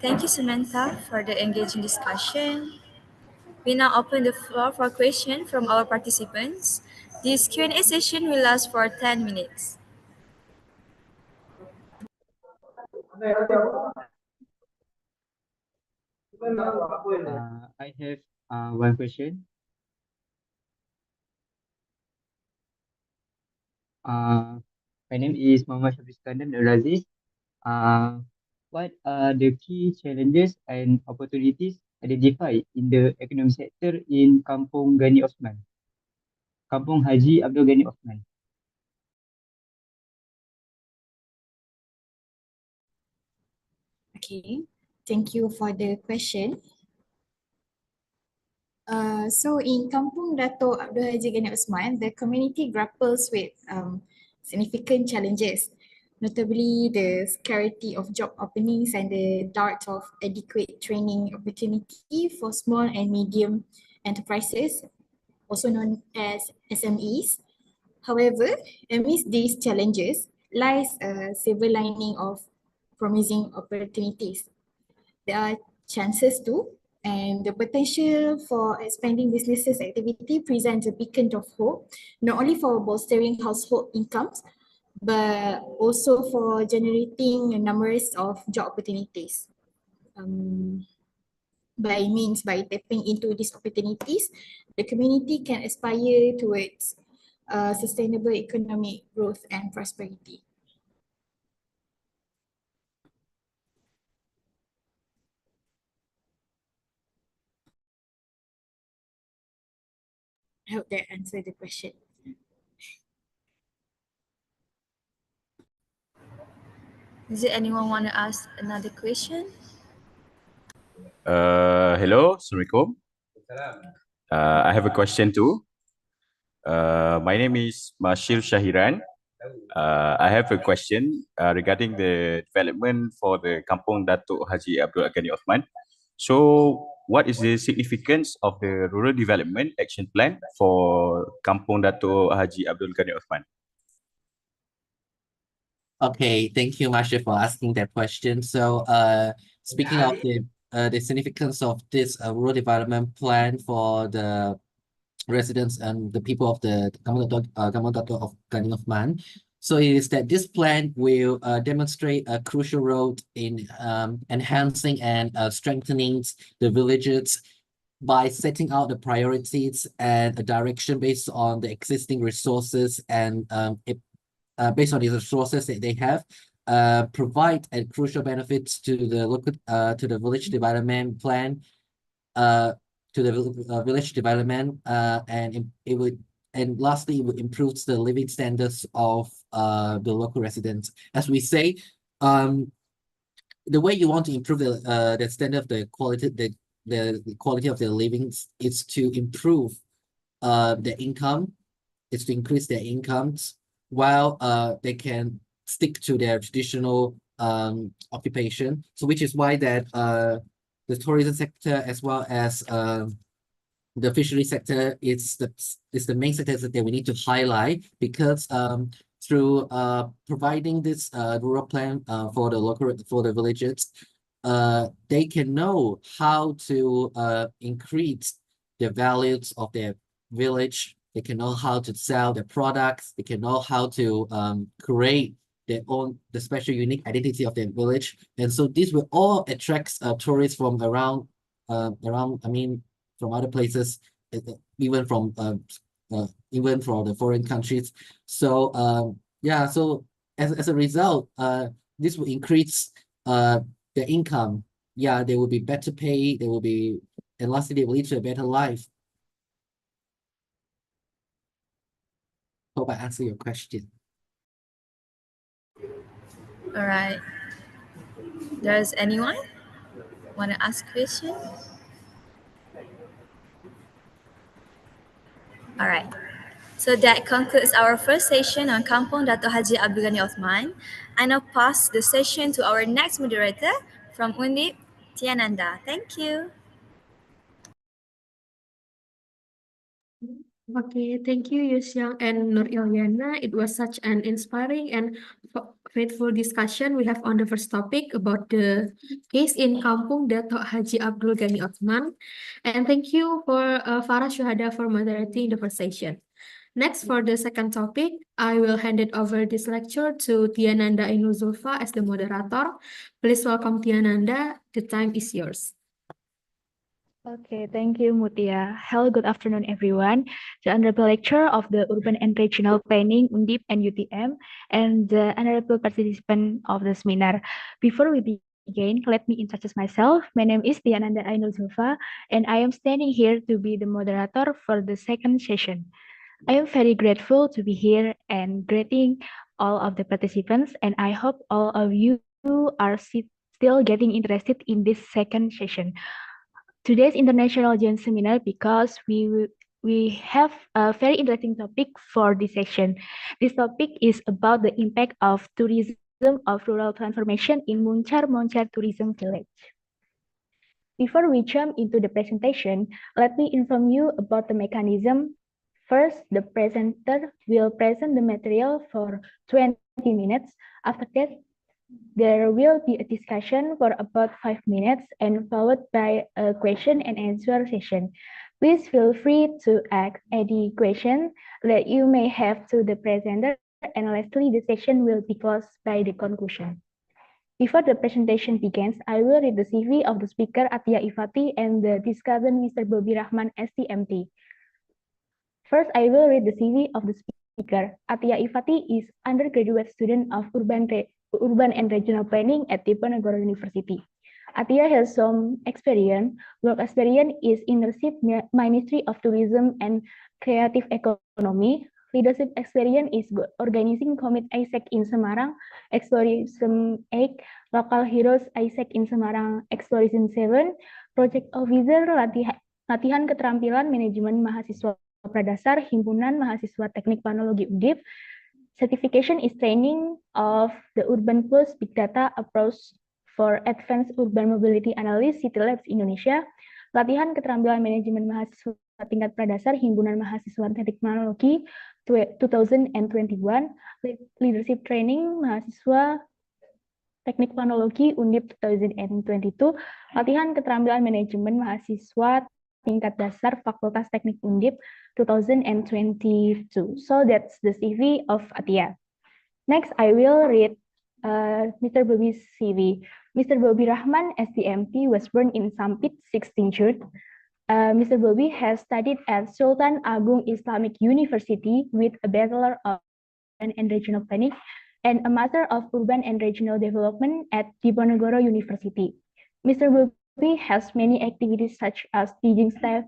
Thank you, Samantha, for the engaging discussion. We now open the floor for questions from our participants. This Q&A session will last for 10 minutes. I have one question. My name is Muhammad Shafiqandan Raziz. What are the key challenges and opportunities identified in the economic sector in Kampung Ghani Osman? Kampung Haji Abdul Ghani Osman. Okay, thank you for the question. So in Kampung Dato' Abdul Haji Ghani Osman, the community grapples with significant challenges, notably the scarcity of job openings and the dearth of adequate training opportunity for small and medium enterprises, also known as SMEs. However, amidst these challenges lies a silver lining of promising opportunities. There are chances too, and the potential for expanding businesses activity presents a beacon of hope, not only for bolstering household incomes, but also for generating numerous of job opportunities. By tapping into these opportunities, the community can aspire towards sustainable economic growth and prosperity. I hope that answered the question. Does it anyone want to ask another question? Hello, Assalamualaikum. I have a question too. My name is Mashir Shahiran. I have a question regarding the development for the Kampung Datuk Haji Abdul Ghani Osman. So, what is the significance of the Rural Development Action Plan for Kampung Datuk Haji Abdul Ghani Osman? Okay, thank you, Masha, for asking that question. So, speaking of the significance of this rural development plan for the residents and the people of the Kampung Datuk of Ghani Osman. So it is that this plan will demonstrate a crucial role in enhancing and strengthening the villages by setting out the priorities and a direction based on the existing resources and based on the resources that they have, provide a crucial benefits to the local to the village development plan, to the village development, and it would, and lastly, it would improve the living standards of the local residents. As we say, the way you want to improve the standard of the quality of their living is to improve their income, is to increase their incomes while they can stick to their traditional occupation. So which is why that the tourism sector as well as the fishery sector is the main sectors that we need to highlight, because through providing this rural plan for the villages, they can know how to increase the values of their village. They can know how to sell their products. They can know how to create their own, the special unique identity of their village. And so this will all attract tourists from around, from other places, even from the foreign countries. So yeah, so as a result, this will increase their income. Yeah, they will be better paid. They will be, and lastly, they will lead to a better life. Hope I answer your question. All right. Does anyone want to ask question? All right. So that concludes our first session on Kampung Dato' Haji Abdul Ghani Osman. I now pass the session to our next moderator from UNDIP, Tiananda. Thank you. Okay, thank you, Yusyang and Nur Ilyana. It was such an inspiring and faithful discussion we have on the first topic about the case in Kampung Dato' Haji Abdul Ghani Osman. And thank you for Farah Syuhada for moderating the first session. Next, for the second topic, I will hand it over this lecture to Tiananda Ainul Zulfa as the moderator. Please welcome Tiananda. The time is yours. Okay, thank you, Mutia. Hello, good afternoon, everyone. The Honorable Lecturer of the Urban and Regional Planning, UNDIP and UTM, and the Honorable Participant of the seminar. Before we begin, let me introduce myself. My name is Tiananda Ainul Zulfa, and I am standing here to be the moderator for the second session. I am very grateful to be here and greeting all of the participants, and I hope all of you are still getting interested in this second session. Today's International Joint Seminar because we have a very interesting topic for this session. This topic is about the impact of tourism of rural transformation in Moncar Tourism Village. Before we jump into the presentation, let me inform you about the mechanism. First, the presenter will present the material for 20 minutes. After that, there will be a discussion for about 5 minutes and followed by a question and answer session. Please feel free to ask any question that you may have to the presenter, and lastly, the session will be closed by the conclusion. Before the presentation begins, I will read the CV of the speaker Atia Ifati and the discussant Mr. Bobby Rahman, STMT. First, I will read the CV of the speaker. Atia Ifati is undergraduate student of Urban and Regional Planning at Diponegoro University. Atia has some work experience is internship Ministry of Tourism and Creative Economy. Leadership experience is organizing Commit ISEC in Semarang, Exploration 8, Local Heroes ISEC in Semarang, Exploration 7, Project Officer latihan keterampilan manajemen mahasiswa pradasar Himpunan Mahasiswa Teknik Panologi UNDIP. Certification is training of the Urban Plus Big Data Approach for Advanced Urban Mobility Analysis City Labs Indonesia. Latihan keterampilan manajemen mahasiswa tingkat pradasar Himpunan Mahasiswa Teknik Panologi 2021. Leadership training mahasiswa Teknik Panologi UNDIP 2022. Latihan keterampilan manajemen mahasiswa tingkat dasar Fakultas Teknik UNDIP 2022. So that's the CV of Atia. Next, I will read Mr. Bobby's CV. Mr. Bobby Rahman, STMT, was born in Sampit, 16 June. Mr. Bobby has studied at Sultan Agung Islamic University with a Bachelor of Urban and Regional Planning and a Master of Urban and Regional Development at Diponegoro University. Mr. Bobby has many activities such as teaching staff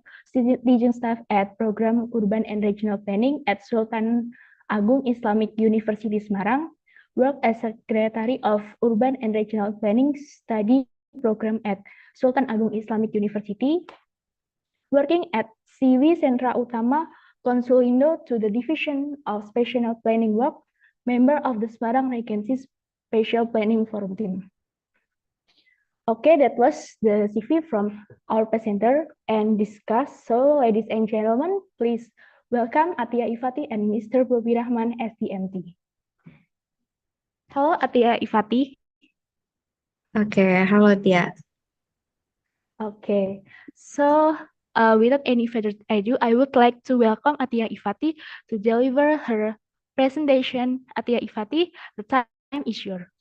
at Program Urban and Regional Planning at Sultan Agung Islamic University Semarang, worked as Secretary of Urban and Regional Planning Study Program at Sultan Agung Islamic University, working at CV Sentra Utama Konsulindo to the Division of Spatial Planning Work, member of the Semarang Regency Spatial Planning Forum Team. Okay, that was the CV from our presenter and discuss. So, ladies and gentlemen, please welcome Atia Ifati and Mr. Bobby Rahman, STMT. Hello, Atia Ifati. Okay, hello Tia. Okay, so without any further ado, I would like to welcome Atia Ifati to deliver her presentation. Atia Ifati, the time is yours.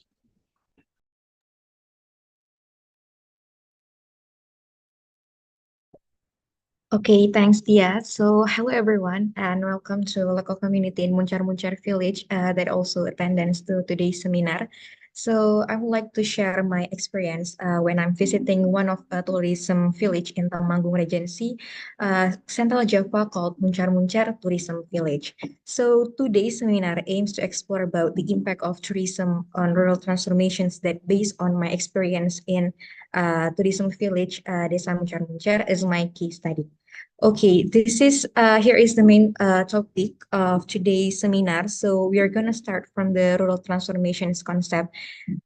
Okay, thanks, Tia. So, hello everyone, and welcome to local community in Moncar Village that also attendance to today's seminar. So, I would like to share my experience when I'm visiting one of a tourism village in Temanggung Regency, Central Java called Moncar Tourism Village. So, today's seminar aims to explore about the impact of tourism on rural transformations that based on my experience in tourism village, Desa Moncar is my case study. Okay, this is here is the main topic of today's seminar. So we are gonna start from the rural transformations concept,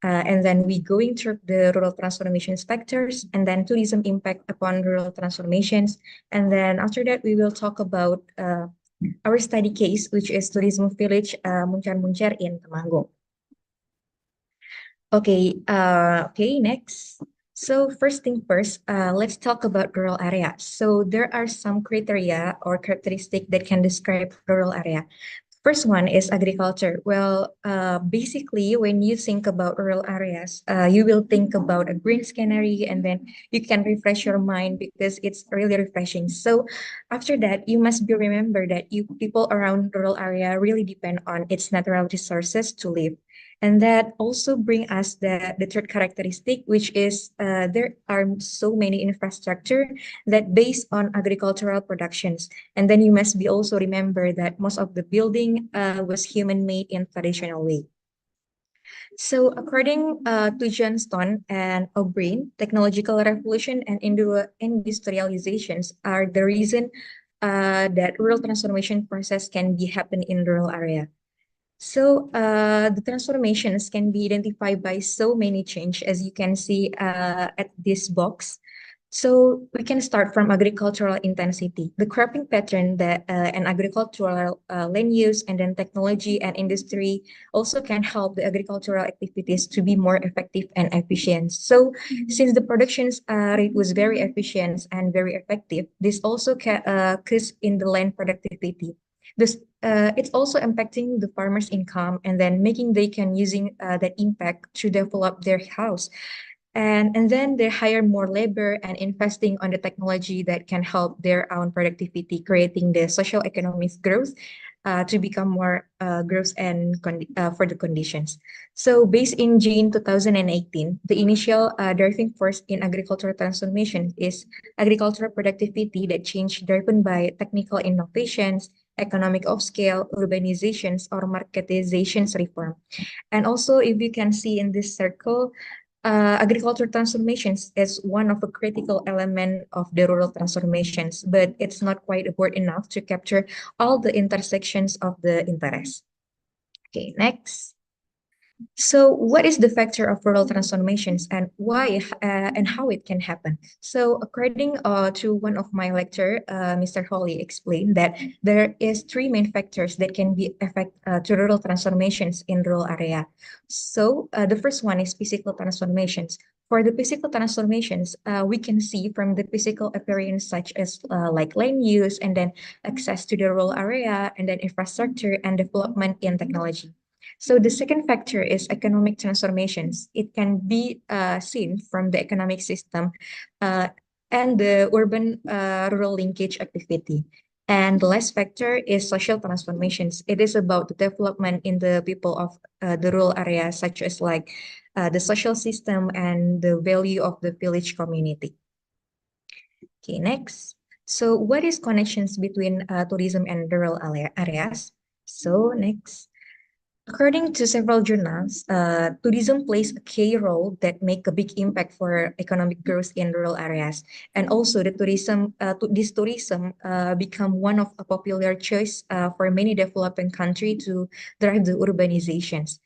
and then we going through the rural transformation factors, and then tourism impact upon rural transformations, and then after that we will talk about our study case, which is tourism village Moncar in Temanggung. Okay, okay, next. So first thing first, let's talk about rural area. So there are some criteria or characteristic that can describe rural area. First one is agriculture. Well, basically, when you think about rural areas, you will think about a green scenery, and then you can refresh your mind because it's really refreshing. So after that, you must be remember that you people around rural area really depend on its natural resources to live. And that also bring us the third characteristic, which is there are so many infrastructure that based on agricultural productions. And then you must be also remember that most of the building was human-made in traditional way. So according to Johnston and O'Brien, technological revolution and industrializations are the reason that rural transformation process can be happen in rural area. So the transformations can be identified by so many change, as you can see at this box. So we can start from agricultural intensity, the cropping pattern that and agricultural land use, and then technology and industry also can help the agricultural activities to be more effective and efficient. So since the production rate was very efficient and very effective, this also increase in the land productivity. This it's also impacting the farmers' income, and then making they can using that impact to develop their house. And then they hire more labor and investing on the technology that can help their own productivity, creating the social economic growth to become more growth and for the conditions. So based in June 2018, the initial driving force in agricultural transformation is agricultural productivity that changed driven by technical innovations, economic of scale, urbanizations, or marketizations reform. And also, if you can see in this circle, agricultural transformations is one of the critical element of the rural transformations, but it's not quite important enough to capture all the intersections of the interest. Okay, next. So what is the factor of rural transformations and why and how it can happen? So according to one of my lecture, Mr. Holly explained that there is three main factors that can be affect to rural transformations in rural area. So the first one is physical transformations. For the physical transformations, we can see from the physical appearance such as like land use, and then access to the rural area, and then infrastructure and development in technology. So the second factor is economic transformations. It can be seen from the economic system and the urban-rural linkage activity. And the last factor is social transformations. It is about the development in the people of the rural areas, such as like the social system and the value of the village community. Okay, next. So what is connections between tourism and rural areas? So next. According to several journals, tourism plays a key role that make a big impact for economic growth in rural areas. And also the tourism, this tourism become one of a popular choice for many developing countries to drive the urbanizations.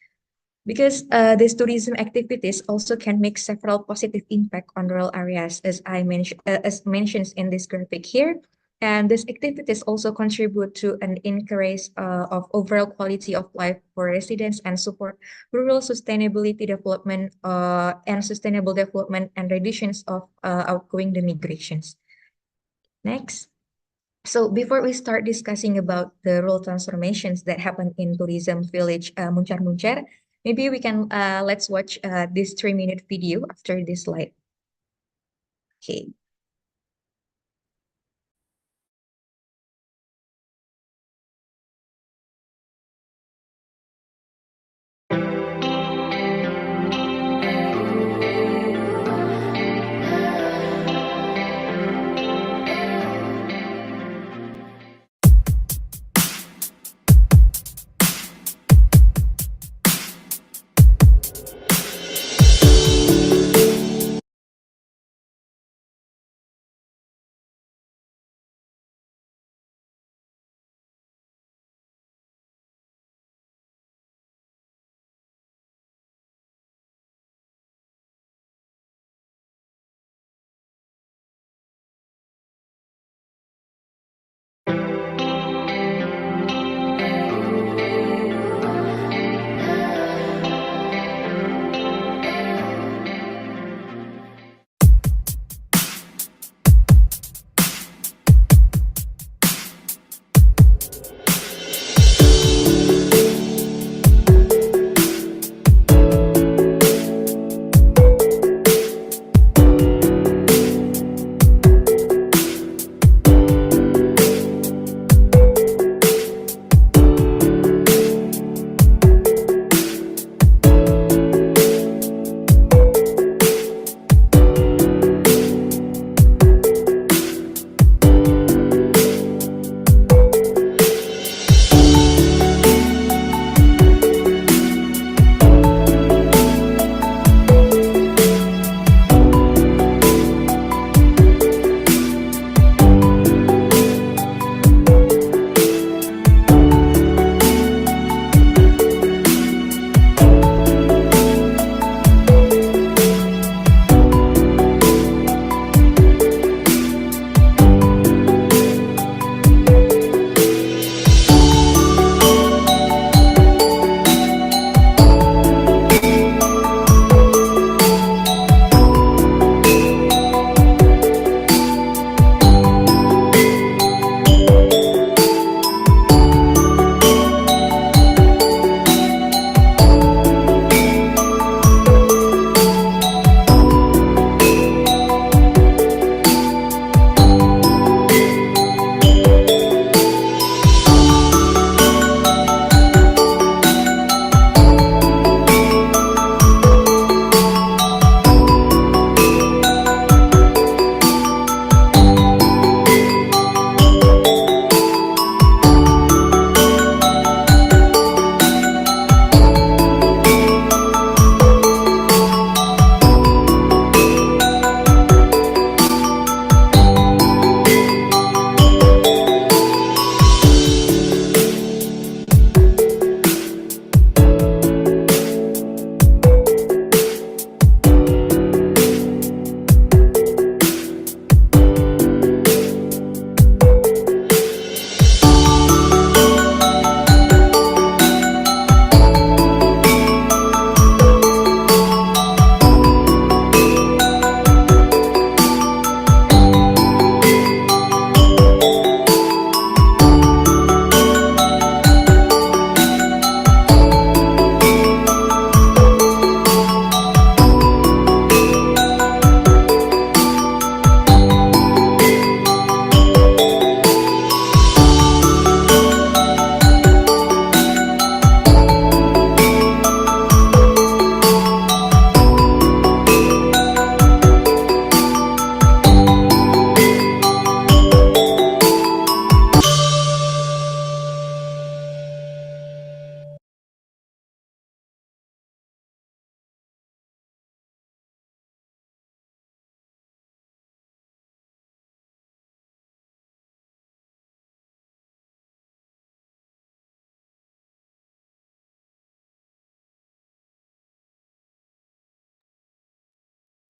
Because these tourism activities also can make several positive impact on rural areas, as I mentioned, as mentioned in this graphic here. And these activities also contribute to an increase of overall quality of life for residents and support rural sustainability development and sustainable development and reductions of outgoing the migrations. Next. So before we start discussing about the rural transformations that happen in tourism village Muncar Muncar, maybe we can let's watch this 3-minute video after this slide. Okay.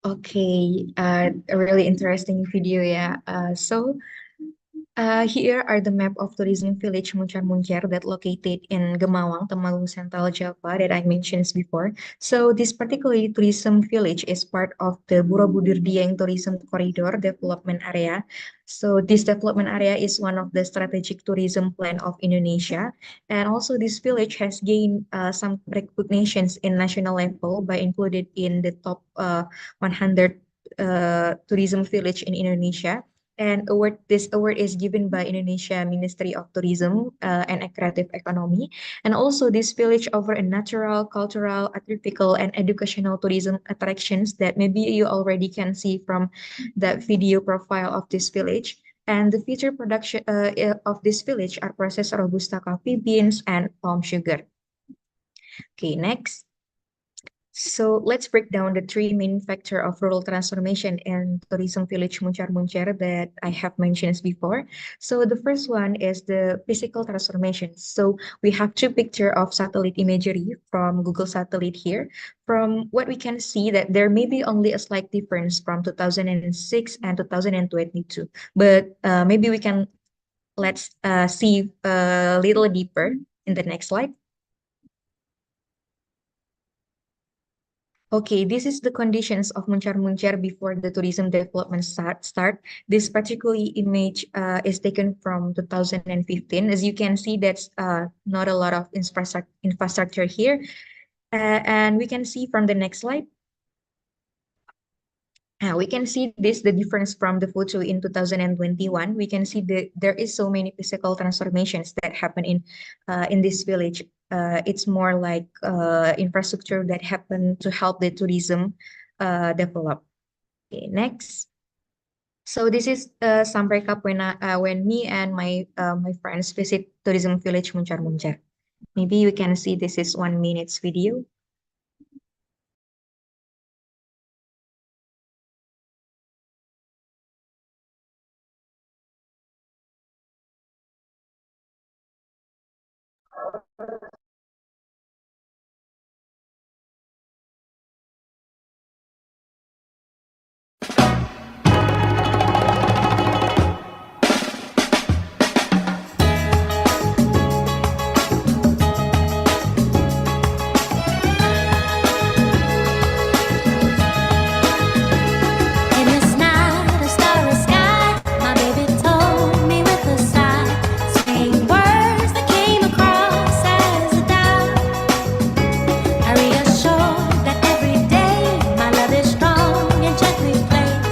Okay, a really interesting video, yeah. Here are the map of tourism village Muncar that located in Gemawang, Temanggung Central Java that I mentioned before. So this particular tourism village is part of the Borobudur Dieng Tourism Corridor Development Area. So this development area is one of the strategic tourism plan of Indonesia. And also this village has gained some recognitions in national level by included in the top 100 tourism village in Indonesia. And this award is given by Indonesia Ministry of Tourism and Creative Economy. And also this village offer a natural, cultural, artificial, and educational tourism attractions that maybe you already can see from the video profile of this village. And the feature production of this village are processed Robusta coffee beans and palm sugar. Okay, next. So let's break down the three main factors of rural transformation and tourism village Muncar that I have mentioned before. So the first one is the physical transformation. So we have two pictures of satellite imagery from Google Satellite here. From what we can see that there may be only a slight difference from 2006 and 2022, but maybe we can let's see a little deeper in the next slide. Okay, this is the conditions of Muncar before the tourism development start. This particular image is taken from 2015. As you can see, that's not a lot of infrastructure here. And we can see from the next slide. We can see the difference from the photo in 2021. We can see that there is so many physical transformations that happen in this village. It's more like infrastructure that happen to help the tourism develop. Okay, next. So this is some recap when me and my friends visit tourism village Muncar. Maybe you can see this is 1 minute video. And it's not a starry sky, my baby told me with a sigh, saying words that came across as a doubt. I reassured that every day my love is strong and gently placed.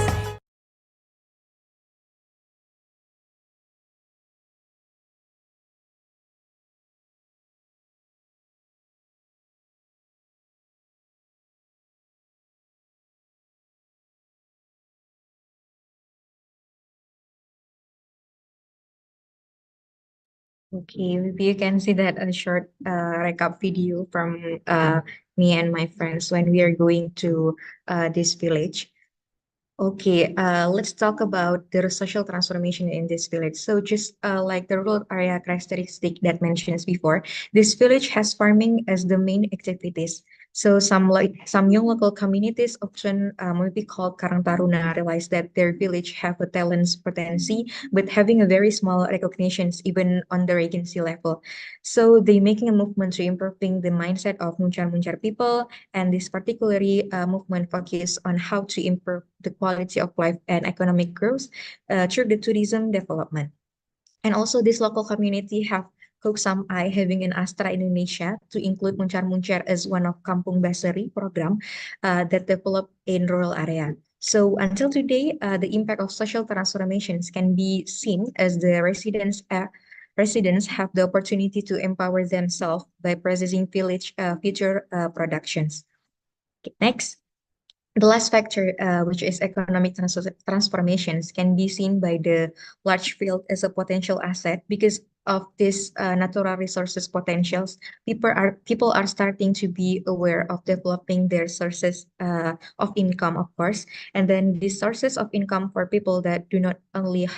Okay, maybe you can see that a short recap video from me and my friends when we are going to this village. Okay, let's talk about the social transformation in this village. So just like the rural area characteristic that mentioned before, this village has farming as the main activities. So some young local communities, often maybe called Karang Taruna, realize that their village have a talents potency, but having a very small recognitions even on the regency level. So they making a movement to improving the mindset of Muncar people, and this particularly movement focus on how to improve the quality of life and economic growth through the tourism development. And also this local community have Koksam I having an Astra Indonesia to include Muncar as one of Kampung Basari program that developed in rural area. So until today, the impact of social transformations can be seen as the residents have the opportunity to empower themselves by processing village future productions. Okay, next. The last factor, which is economic transformations, can be seen by the large field as a potential asset because of this natural resources potentials, people are starting to be aware of developing their sources of income, of course. And then these sources of income for people that do not only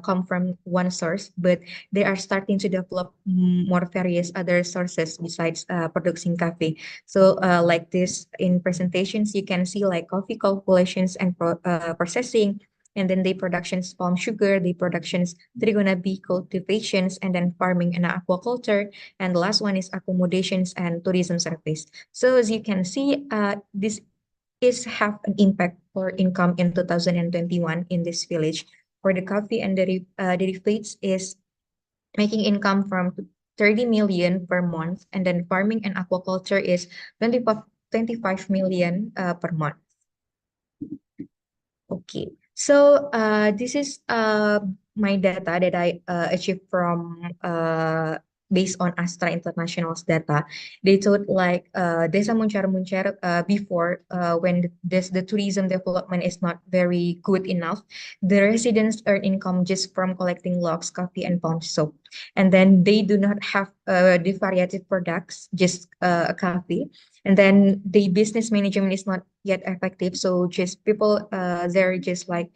come from one source, but they are starting to develop more various other sources besides producing coffee. So like this in presentations, you can see like coffee calculations and processing, and then the productions palm sugar, the productions trigona bee cultivations, and then farming and aquaculture. And the last one is accommodations and tourism service. So as you can see, this is have an impact for income in 2021 in this village. For the coffee and derivatives is making income from 30 million per month, and then farming and aquaculture is 25 million per month. Okay, so this is my data that I achieved from based on Astra International's data. They told like Desa Muncar before when the tourism development is not very good enough, the residents earn income just from collecting logs, coffee, and palm soap, and then they do not have the variety products, just coffee. And then the business management is not yet effective. So just people, they're just like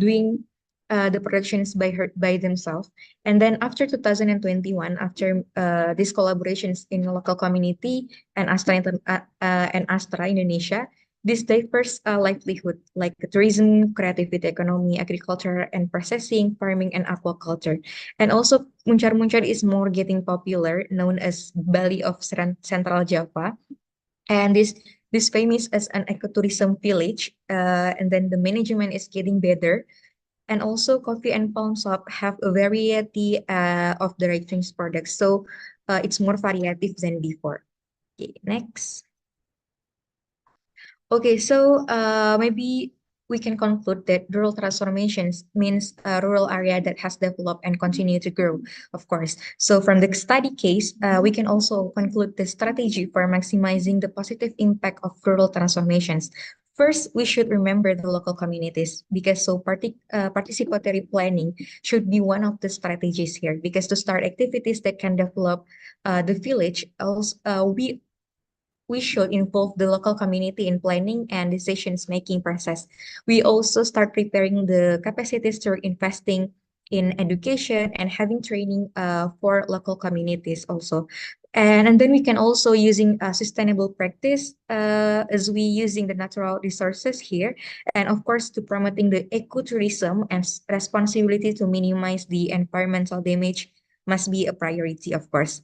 doing the productions by themselves. And then after 2021, after these collaborations in the local community and Astra Indonesia, this diverse livelihood like tourism, creativity economy, agriculture and processing, farming and aquaculture. And also Muncar is more getting popular, known as Bali of Central Java. And this famous as an ecotourism village, and then the management is getting better, and also coffee and palm soap have a variety of the drinks products, so it's more variative than before. Okay, next. Okay, so maybe we can conclude that rural transformations means a rural area that has developed and continue to grow, of course. So from the study case, we can also conclude the strategy for maximizing the positive impact of rural transformations. First, we should remember the local communities, because participatory planning should be one of the strategies here, because to start activities that can develop the village, also, we should involve the local community in planning and decisions-making process. We also start preparing the capacities through investing in education and having training for local communities also. And then we can also using sustainable practice as we using the natural resources here. And of course, to promoting the ecotourism and responsibility to minimize the environmental damage must be a priority, of course.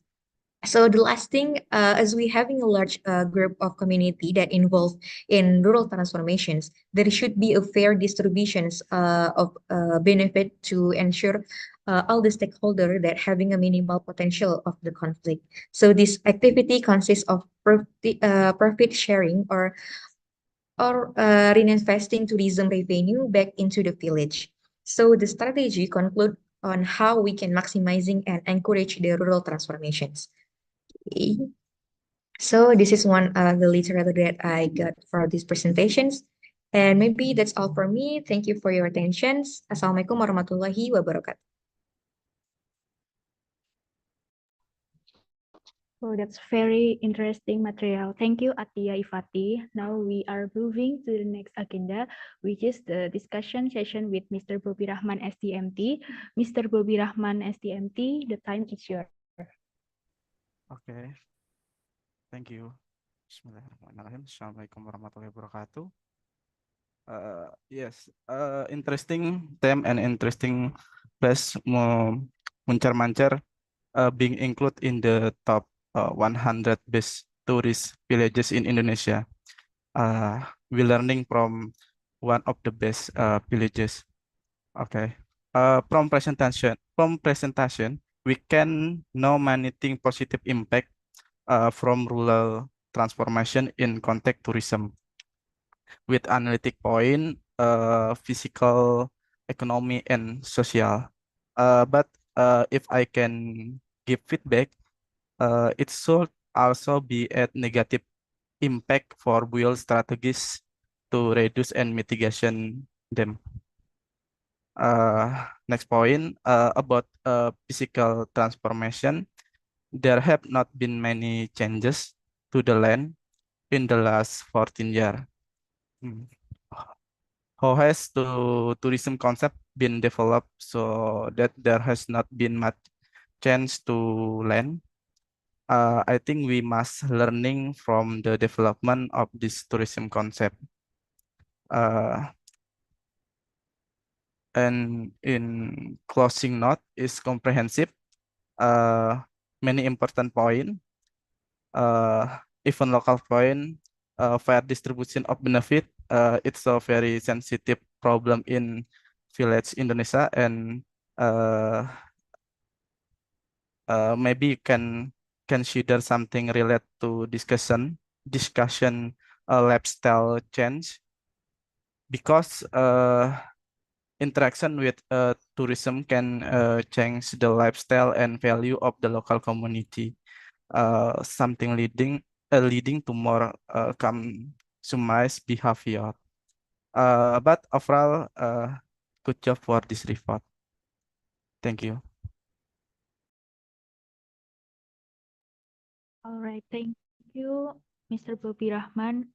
So the last thing, as we having a large group of community that involved in rural transformations, there should be a fair distributions of benefit to ensure all the stakeholder that having a minimal potential of the conflict. So this activity consists of profit sharing or reinvesting tourism revenue back into the village. So the strategy conclude on how we can maximizing and encourage the rural transformations. Okay. So this is one of the literature that I got for these presentations. And maybe that's all for me. Thank you for your attention. Assalamualaikum warahmatullahi wabarakatuh. So that's very interesting material. Thank you, Atia Ifati. Now we are moving to the next agenda, which is the discussion session with Mr. Bobi Rahman, STMT. Mr. Bobi Rahman, STMT, the time is yours. Okay, thank you. Bismillahirrahmanirrahim. Assalamualaikum warahmatullahi wabarakatuh. Yes, interesting theme and interesting place Muncar being included in the top 100 best tourist villages in Indonesia. We learning from one of the best villages. Okay. From presentation, we can know many things positive impact from rural transformation in context tourism with analytic point, physical, economy, and social. But if I can give feedback, it should also be at negative impact for build strategies to reduce and mitigation them. Next point, about physical transformation. There have not been many changes to the land in the last 14 years. How has the tourism concept been developed so that there has not been much change to land? I think we must learning from the development of this tourism concept. And in closing note is comprehensive. Many important point. Even local point, fair distribution of benefit. It's a very sensitive problem in village Indonesia, and maybe you can consider something related to discussion lifestyle change, because interaction with tourism can change the lifestyle and value of the local community, something leading to more customized behavior. But overall, good job for this report. Thank you. All right, thank you, Mr. Bobi Rahman.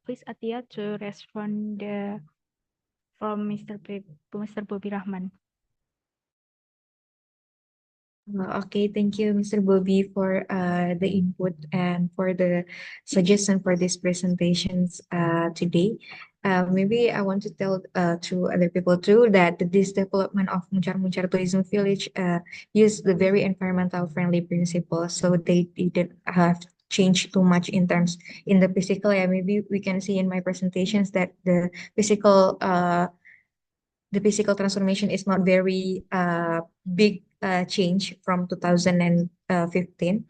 Please, Atia, to respond from Mr. Bobi Rahman. Okay, thank you, Mr. Bobby, for the input and for the suggestion for these presentations today. Maybe I want to tell to other people too that this development of Muncar Tourism Village use the very environmental friendly principles, so they didn't have changed too much in terms in the physical. Yeah, maybe we can see in my presentations that the physical transformation is not very big change from 2015,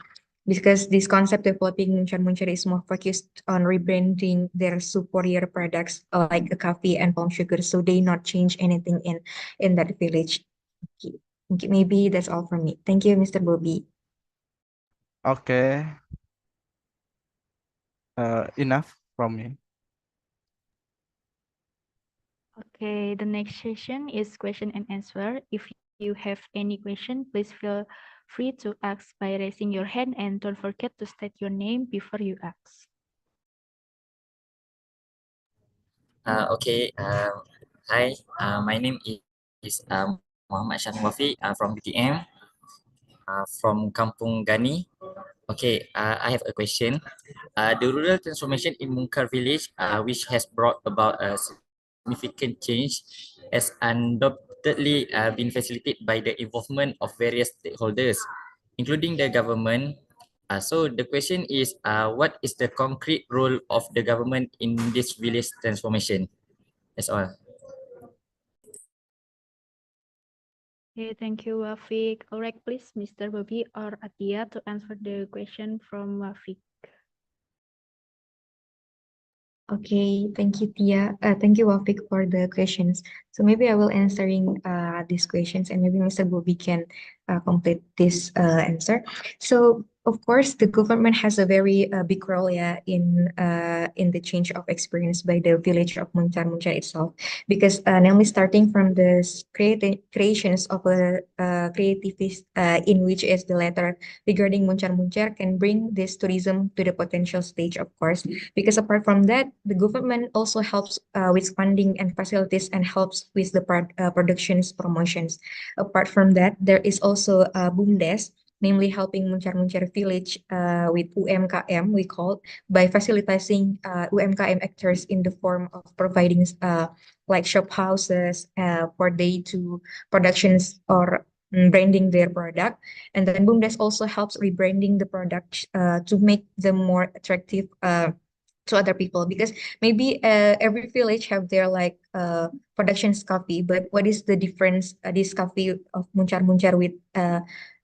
because this concept developing Muncar is more focused on rebranding their superior products like coffee and palm sugar, so they not change anything in that village. Okay, maybe that's all from me. Thank you, Mr. Bobby. Okay. Enough from me. Okay, the next session is question and answer. If you have any question, please feel free to ask by raising your hand, and don't forget to state your name before you ask. Okay. Hi. My name is Muhammad Syah Wafi from UTM, from Kampung Gani. Okay. I have a question. The rural transformation in Munkar village, which has brought about a significant change, has undoubtedly been facilitated by the involvement of various stakeholders, including the government. So the question is, what is the concrete role of the government in this village transformation? That's all. Okay, thank you, Wafik. All right, please, Mr. Bobby or Atia, to answer the question from Wafik. Okay, thank you, Tia. Thank you, Wafik, for the questions. So maybe I will answering these questions, and maybe Mr. Bobby can complete this answer. So of course, the government has a very big role, yeah, in the change of experience by the village of Muncar itself, because namely starting from the creations of a creativist in which is the letter regarding Muncar can bring this tourism to the potential stage, of course, because apart from that, the government also helps with funding and facilities and helps with the productions promotions. Apart from that, there is also BUMDes, namely helping Muncar village with UMKM, we call, by facilitating UMKM actors in the form of providing like shop houses for day to productions or branding their product. And then BUMDes also helps rebranding the product to make them more attractive to other people, because maybe every village have their like productions coffee, but what is the difference this coffee of Muncar with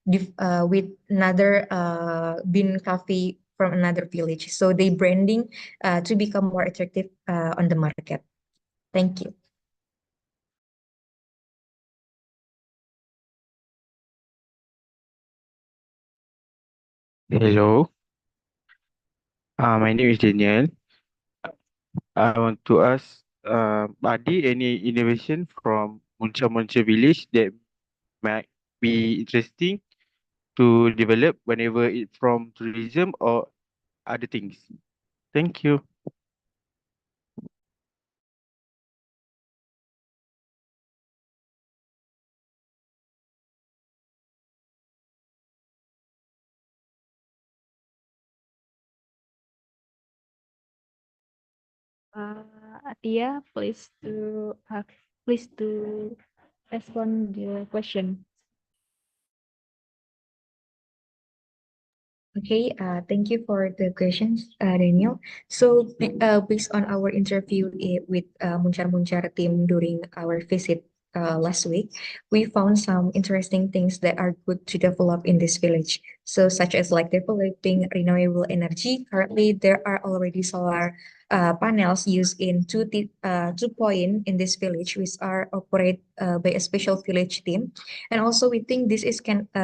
with another bean coffee from another village? So they branding to become more attractive on the market. Thank you. Hello, my name is Daniel. I want to ask, are there any innovation from Muncar village that might be interesting to develop whenever it from tourism or other things? Thank you. Atia, please to respond the question. Okay, thank you for the questions, Daniel. So, based on our interview with Muncar Muncar team during our visit last week, we found some interesting things that are good to develop in this village. So, such as like developing renewable energy. Currently, there are already solar panels used in two point in this village, which are operated by a special village team. And also, we think this is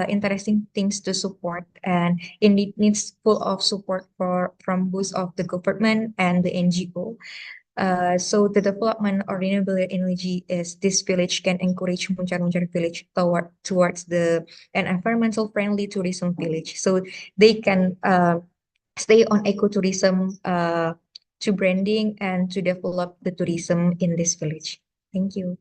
interesting things to support, and it needs full of support from both of the government and the NGO. So the development of renewable energy is this village can encourage Muncar Muncar village towards an environmental friendly tourism village. So they can stay on ecotourism to branding and to develop the tourism in this village. Thank you.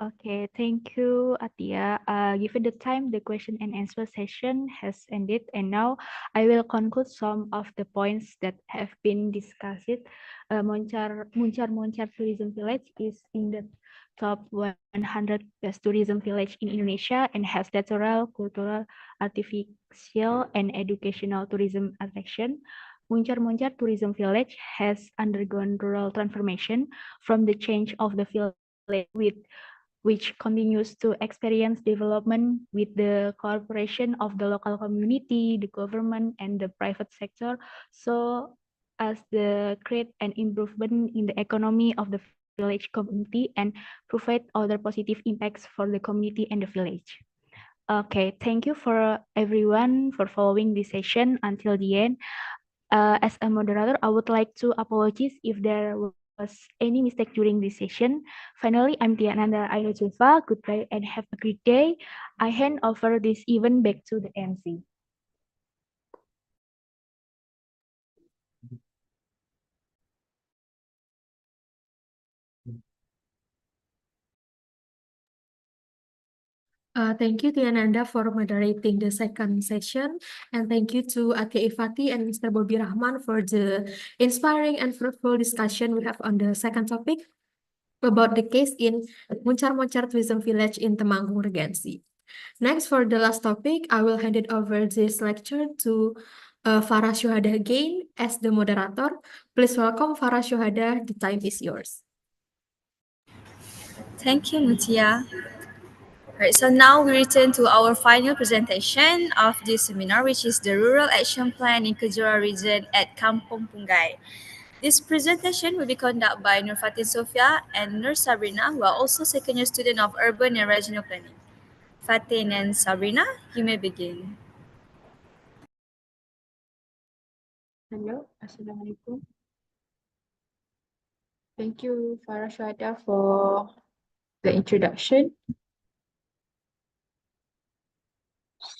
Okay, thank you, Atia. Given the time, the question and answer session has ended, and now I will conclude some of the points that have been discussed. Muncar Tourism Village is in the top 100 best tourism village in Indonesia and has natural, cultural, artificial, and educational tourism attraction. Muncar Tourism Village has undergone rural transformation from the change of the village which continues to experience development with the cooperation of the local community, the government, and the private sector, so as the create an improvement in the economy of the village community and provide other positive impacts for the community and the village. Okay, thank you for everyone for following this session until the end. As a moderator, I would like to apologize if there was any mistake during this session. Finally, I'm Tiananda Ainulfa. Goodbye and have a great day. I hand over this event back to the MC. Thank you, Tiananda, for moderating the second session. And thank you to Atia Ifati and Mr. Bobby Rahman for the inspiring and fruitful discussion we have on the second topic about the case in Muncar Muncar Tourism Village in Temanggung Regency. Next, for the last topic, I will hand it over this lecture to Farah Syuhada again as the moderator. Please welcome Farah Syuhada. The time is yours. Thank you, Mutia. Right, so now we return to our final presentation of this seminar, which is the Rural Action Plan in Kejora region at Kampung Pungai. This presentation will be conducted by Nur Fatin Sofia and Nur Sabrina, who are also second year student of Urban and Regional Planning. Fatin and Sabrina, you may begin. Hello, Assalamualaikum. Thank you, Farah Syuhada, for the introduction.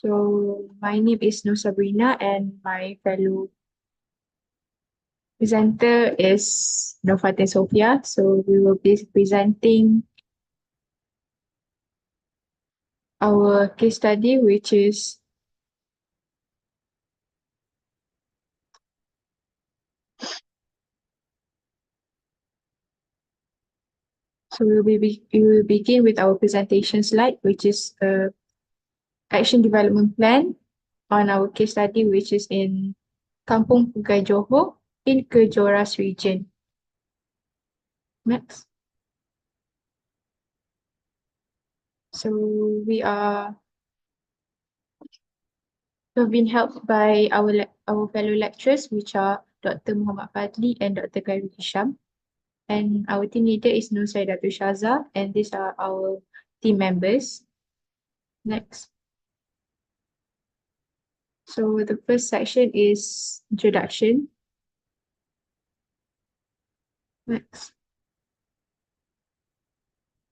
So my name is Nur Sabrina and my fellow presenter is Nur Fatin Sofia. So we will be presenting our case study, which is we will begin with our presentation slide, which is action development plan on our case study, which is in Kampung Pungai Johor in Kejoras region. Next. So we have been helped by our fellow lecturers, which are Dr. Muhammad Fadli and Dr. Khairul Hisham. And our team leader is Nur Saidatul Shaza, and these are our team members. Next. So the first section is introduction. Next.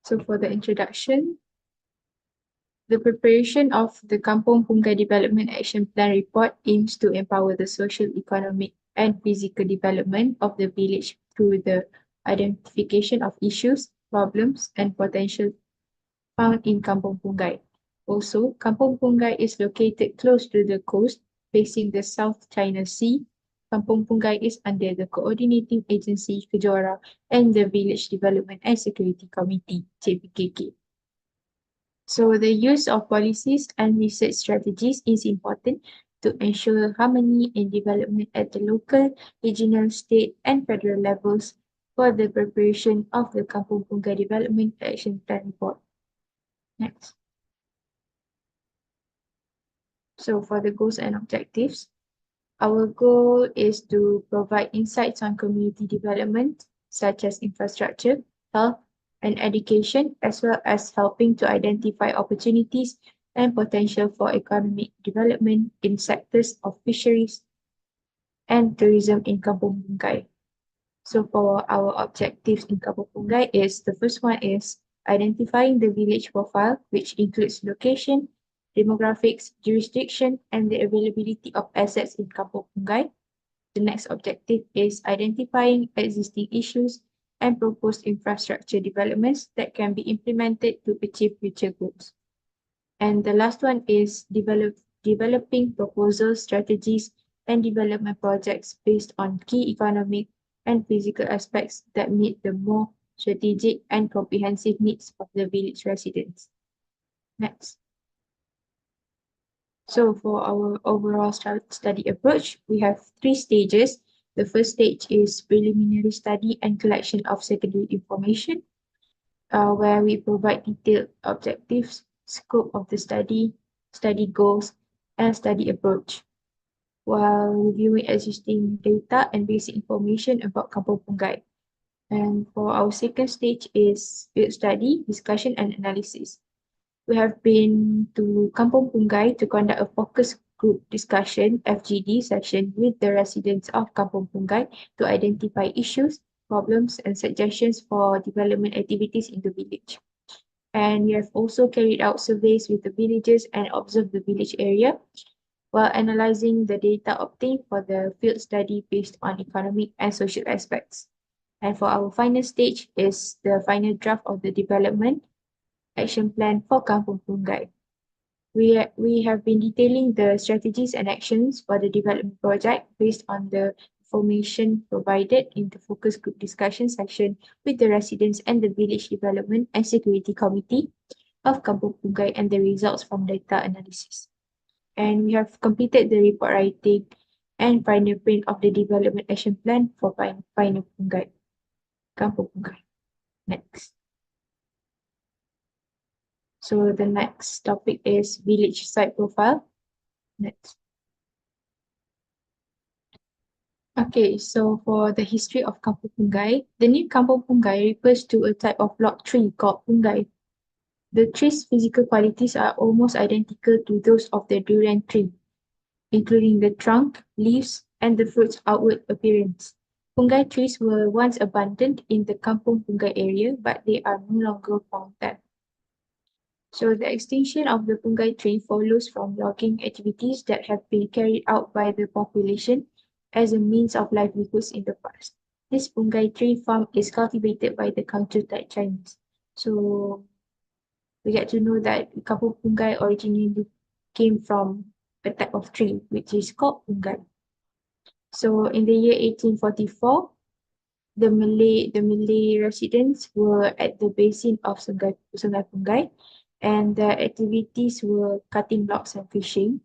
So for the introduction, the preparation of the Kampung Punggay Development Action Plan report aims to empower the social, economic, and physical development of the village through the identification of issues, problems, and potential found in Kampung Punggay. Also, Kampung Punggay is located close to the coast, facing the South China Sea. Kampung Punggay is under the Coordinating Agency Kejora and the Village Development and Security Committee, JPKK. So the use of policies and research strategies is important to ensure harmony and development at the local, regional, state, and federal levels for the preparation of the Kampung Punggay Development Action Plan report. Next. So for the goals and objectives, our goal is to provide insights on community development, such as infrastructure, health, and education, as well as helping to identify opportunities and potential for economic development in sectors of fisheries and tourism in Kampung Punggay. So for our objectives in Kampung Punggay is, the first one is identifying the village profile, which includes location, demographics, jurisdiction, and the availability of assets in Kampung Punggay. The next objective is identifying existing issues and proposed infrastructure developments that can be implemented to achieve future goals. And the last one is developing proposal strategies and development projects based on key economic and physical aspects that meet the more strategic and comprehensive needs of the village residents. Next. So for our overall study approach, we have 3 stages. The first stage is preliminary study and collection of secondary information, where we provide detailed objectives, scope of the study goals, and study approach, while reviewing existing data and basic information about Kampung Punggay. And for our second stage is field study, discussion, and analysis. We have been to Kampung Punggay to conduct a focus group discussion, FGD session, with the residents of Kampung Punggay to identify issues, problems, and suggestions for development activities in the village. And we have also carried out surveys with the villagers and observed the village area while analyzing the data obtained for the field study based on economic and social aspects. And for our final stage is the final draft of the development action plan for Kampung Punggay. We have been detailing the strategies and actions for the development project based on the information provided in the focus group discussion session with the residents and the Village Development and Security Committee of Kampung Punggay and the results from data analysis. And we have completed the report writing and final print of the development action plan for final Punggay, Kampung Punggay. Next. So the next topic is village site profile. Next. Okay, so for the history of Kampung Punggay, the name Kampung Punggay refers to a type of log tree called Punggay. The tree's physical qualities are almost identical to those of the durian tree, including the trunk, leaves, and the fruit's outward appearance. Punggay trees were once abundant in the Kampung Punggay area, but they are no longer found there. So the extinction of the Punggay tree follows from logging activities that have been carried out by the population as a means of livelihoods in the past. This Punggay tree farm is cultivated by the countryside Chinese. So we get to know that Kampung Punggay originally came from a type of tree which is called Punggay. So in the year 1844, the Malay residents were at the basin of Sungai Punggay, and their activities were cutting logs and fishing,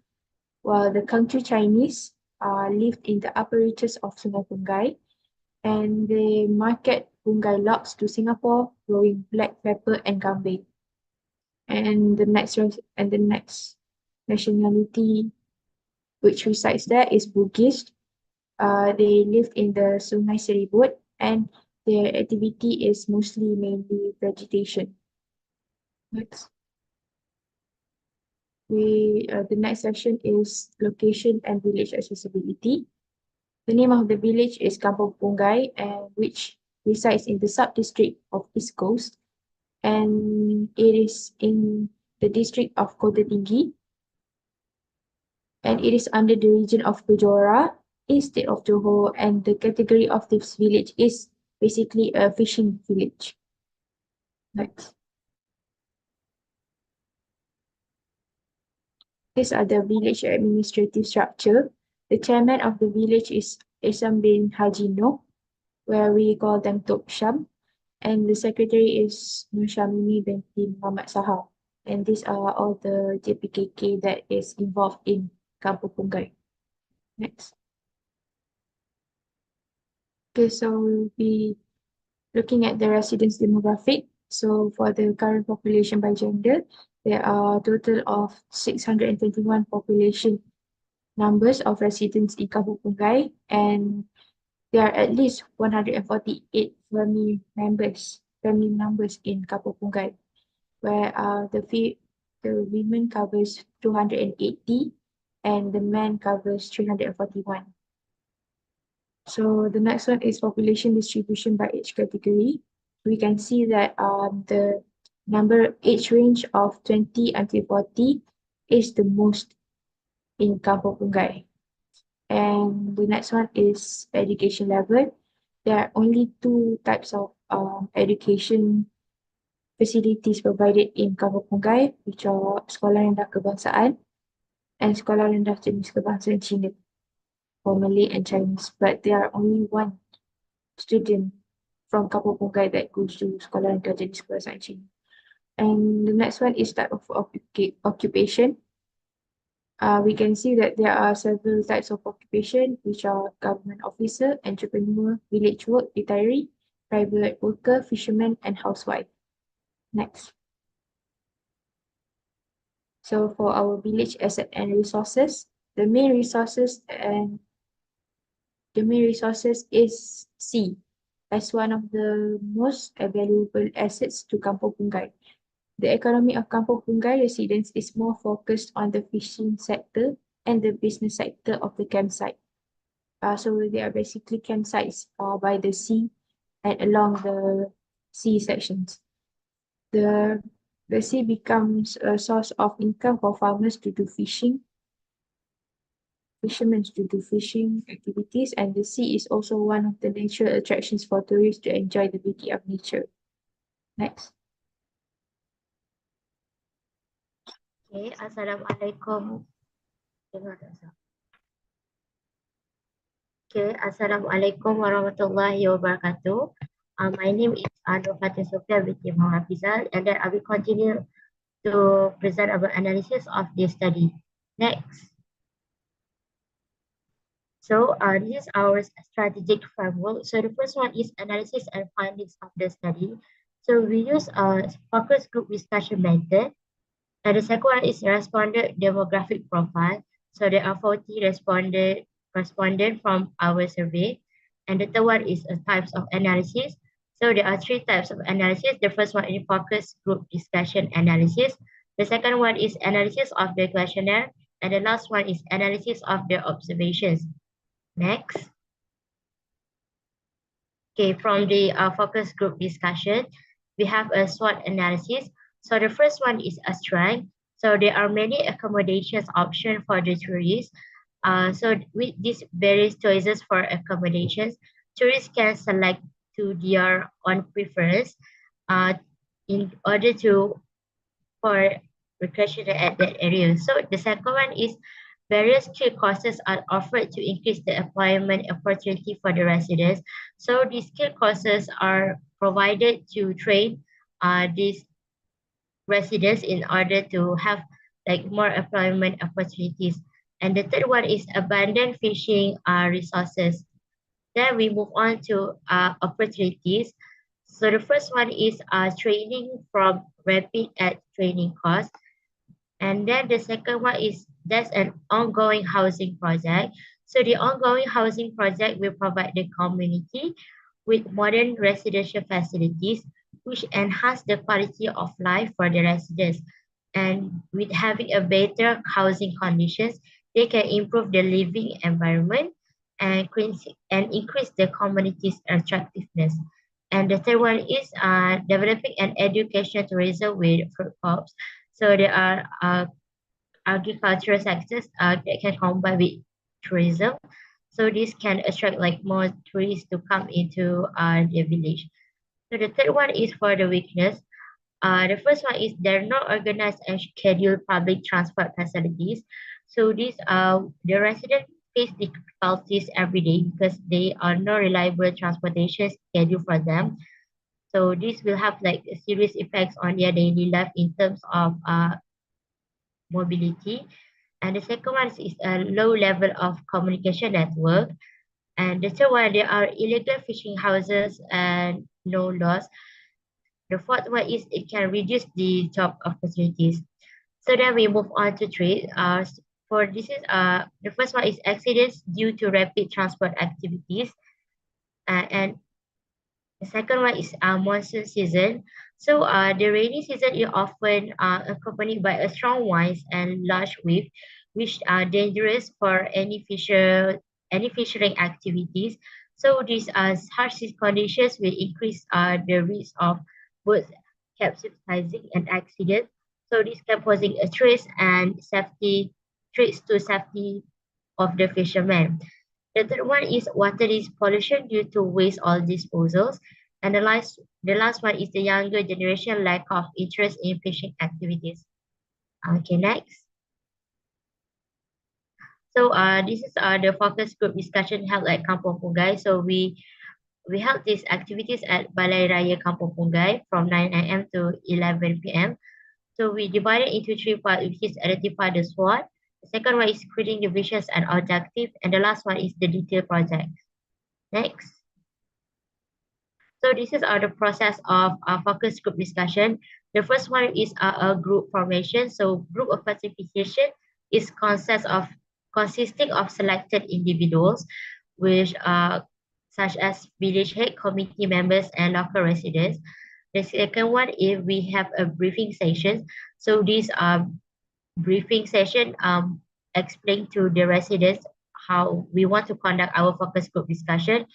while the country Chinese lived in the upper reaches of Sungai Punggay, and they market Punggay logs to Singapore, growing black pepper and gambling. And the next nationality which resides there is Bugis. They live in the Sungai Seribut, and their activity is mainly vegetation. Next. The next section is location and village accessibility. The name of the village is Kampung Pungai, and which resides in the sub-district of East Coast, and it is in the district of Kota Tinggi, and it is under the region of Kejora, instead of Johor, and the category of this village is basically a fishing village. Next. These are the village administrative structure. The chairman of the village is Isam bin Haji Noh, where we call them Tok Sham, and the secretary is Nur Shamini binti Muhammad Saha. And these are all the JPKK that is involved in Kampung Pungai. Next. Okay, so we'll be looking at the residents demographic. So for the current population by gender, there are a total of 621 population numbers of residents in Kampung Pungai, and there are at least 148 family numbers in Kampung Pungai, where the women covers 280 and the men covers 341. So the next one is population distribution by age category. We can see that the number age range of 20 until 40 is the most in Kampung Pungai. And the next one is education level. There are only two types of education facilities provided in Kampung Pungai, which are Sekolah Rendah Kebangsaan and Sekolah Rendah Jenis Kebangsaan Cina for Malay and Chinese. But there are only one student from Kampung Pungai that goes to Sekolah Rendah Jenis Kebangsaan Cina. And the next one is type of occupation. We can see that there are several types of occupation, which are government officer, entrepreneur, village work, retiree, private worker, fisherman, and housewife. Next. So for our village asset and resources, the main resources is sea as one of the most valuable assets to Kampung Pungai. The economy of Kampung Pungai residents is more focused on the fishing sector and the business sector of the campsite. So they are basically campsites by the sea and along the sea sections. The sea becomes a source of income for farmers to do fishing, fishermen to do fishing activities, and the sea is also one of the natural attractions for tourists to enjoy the beauty of nature. Next. Okay, Assalamualaikum. Okay, Assalamualaikum warahmatullahi wabarakatuh. My name is Nur Fatin Sofia binti Muhammad Fizal, and then I will continue to present our analysis of this study. Next. So this is our strategic framework. So the first one is analysis and findings of the study. So we use a focus group discussion method. And the second one is respondent demographic profile. So there are 40 respondent from our survey. And the third one is types of analysis. So there are three types of analysis. The first one is focus group discussion analysis. The second one is analysis of the questionnaire. And the last one is analysis of the observations. Next. Okay, from the focus group discussion, we have a SWOT analysis. So the first one is a strength. So there are many accommodations options for the tourists. So with these various choices for accommodations, tourists can select to their own preference in order for recreation at that area. So the second one is various skill courses are offered to increase the employment opportunity for the residents. So these skill courses are provided to train these residents in order to have like more employment opportunities. And the third one is abundant fishing resources. Then we move on to opportunities. So the first one is training from rapid at training cost. And then the second one is there's an ongoing housing project. So the ongoing housing project will provide the community with modern residential facilities which enhance the quality of life for the residents. And with having a better housing conditions, they can improve the living environment and increase the community's attractiveness. And the third one is developing an educational tourism with fruit crops. So there are agricultural sectors that can combine with tourism. So this can attract like more tourists to come into the village. So the third one is for the weakness. The first one is they're not organized and scheduled public transport facilities. So these the residents face difficulties every day because they are no reliable transportation schedule for them. So this will have like serious effects on their daily life in terms of mobility. And the second one is a low level of communication network. And the third one, there are illegal fishing houses and no laws. The fourth one is it can reduce the job opportunities. So then we move on to trade. For this is the first one is accidents due to rapid transport activities, and the second one is monsoon season. So the rainy season is often accompanied by a strong winds and large wave, which are dangerous for any fishing activities. So these harsh conditions will increase the risk of both capsizing and accident. So this can posing a threats to safety of the fishermen. The third one is water is pollution due to waste oil disposals. And the last one is the younger generation lack of interest in fishing activities. Okay, next. So this is the focus group discussion held at Kampung Pungai. So we held these activities at Balai Raya Kampung Pungai from 9 a.m. to 11 p.m. So we divided into three parts, which is identify the SWOT. The second one is creating the visions and objective, and the last one is the detailed project. Next. So this is the process of focus group discussion. The first one is a group formation. So group of participation is consisting of selected individuals, which such as village head, committee members, and local residents. The second one is we have a briefing session. So these briefing session explain to the residents how we want to conduct our focus group discussion,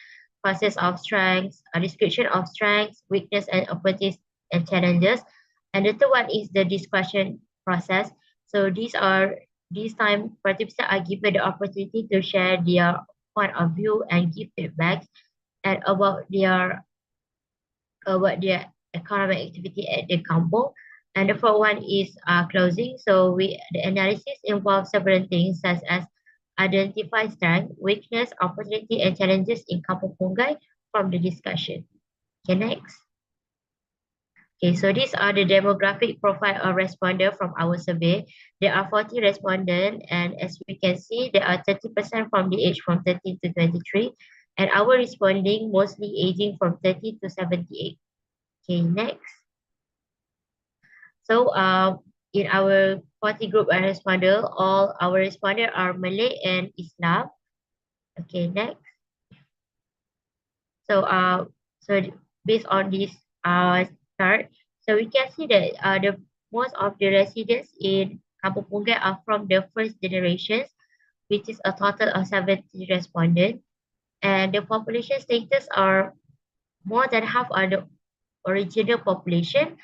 process of strengths, a description of strengths, weakness, and opportunities and challenges. And the third one is the discussion process. So this time participants are given the opportunity to share their point of view and give feedback and about their economic activity at the kampung. And the fourth one is closing. So the analysis involves several things such as identify strength, weakness, opportunity, and challenges in Kampung Pungai from the discussion. Okay, next. Okay, so these are the demographic profile of responder from our survey. There are 40 respondents, and as we can see, there are 30% from the age from 13 to 23, and our responding mostly aging from 30 to 78. Okay, next. So in our 40 group and responder, all our responder are Malay and Islam. Okay, next. So based on this chart, so we can see that the most of the residents in Kampung Pungai are from the first generations, which is a total of 70 respondents. And the population status are more than half are the original population.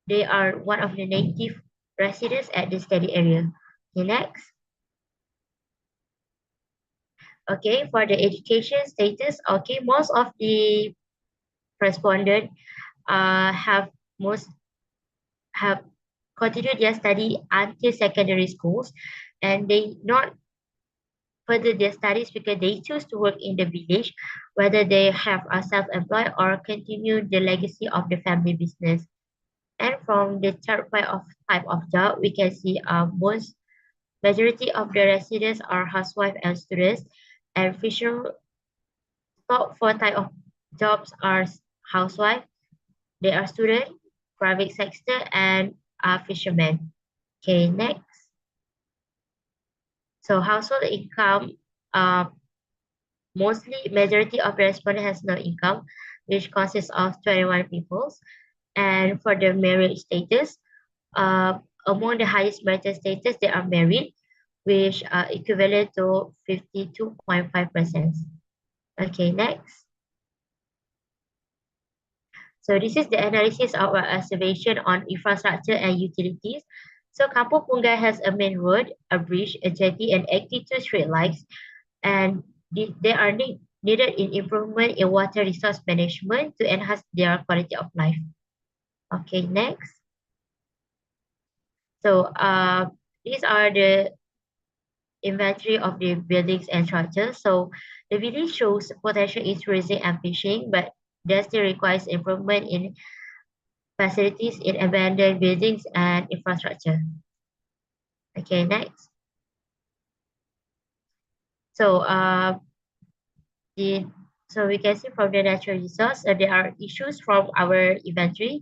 They are one of the native residents at the study area. Okay, next. Okay, for the education status, okay, most of the respondents have continued their study until secondary schools, and they not further their studies because they choose to work in the village, whether they have a self-employed or continue the legacy of the family business. And from the third type of job, we can see majority of the residents are housewife and students, and top 4 type of jobs are housewife, they are student, private sector, and fishermen. Okay, next. So household income, majority of the respondents has no income, which consists of 21 people. And for the marriage status, Among the highest marital status, they are married, which are equivalent to 52.5%. Okay, next. So this is the analysis of our observation on infrastructure and utilities. So Kampung Pungai has a main road, a bridge, a jetty, and 82 street lights, and they are needed in improvement in water resource management to enhance their quality of life. Okay, next. So these are the inventory of the buildings and structures. So the village shows potential in tourism and fishing, but there still requires improvement in facilities in abandoned buildings and infrastructure. Okay, next. So so we can see from the natural resource, there are issues from our inventory.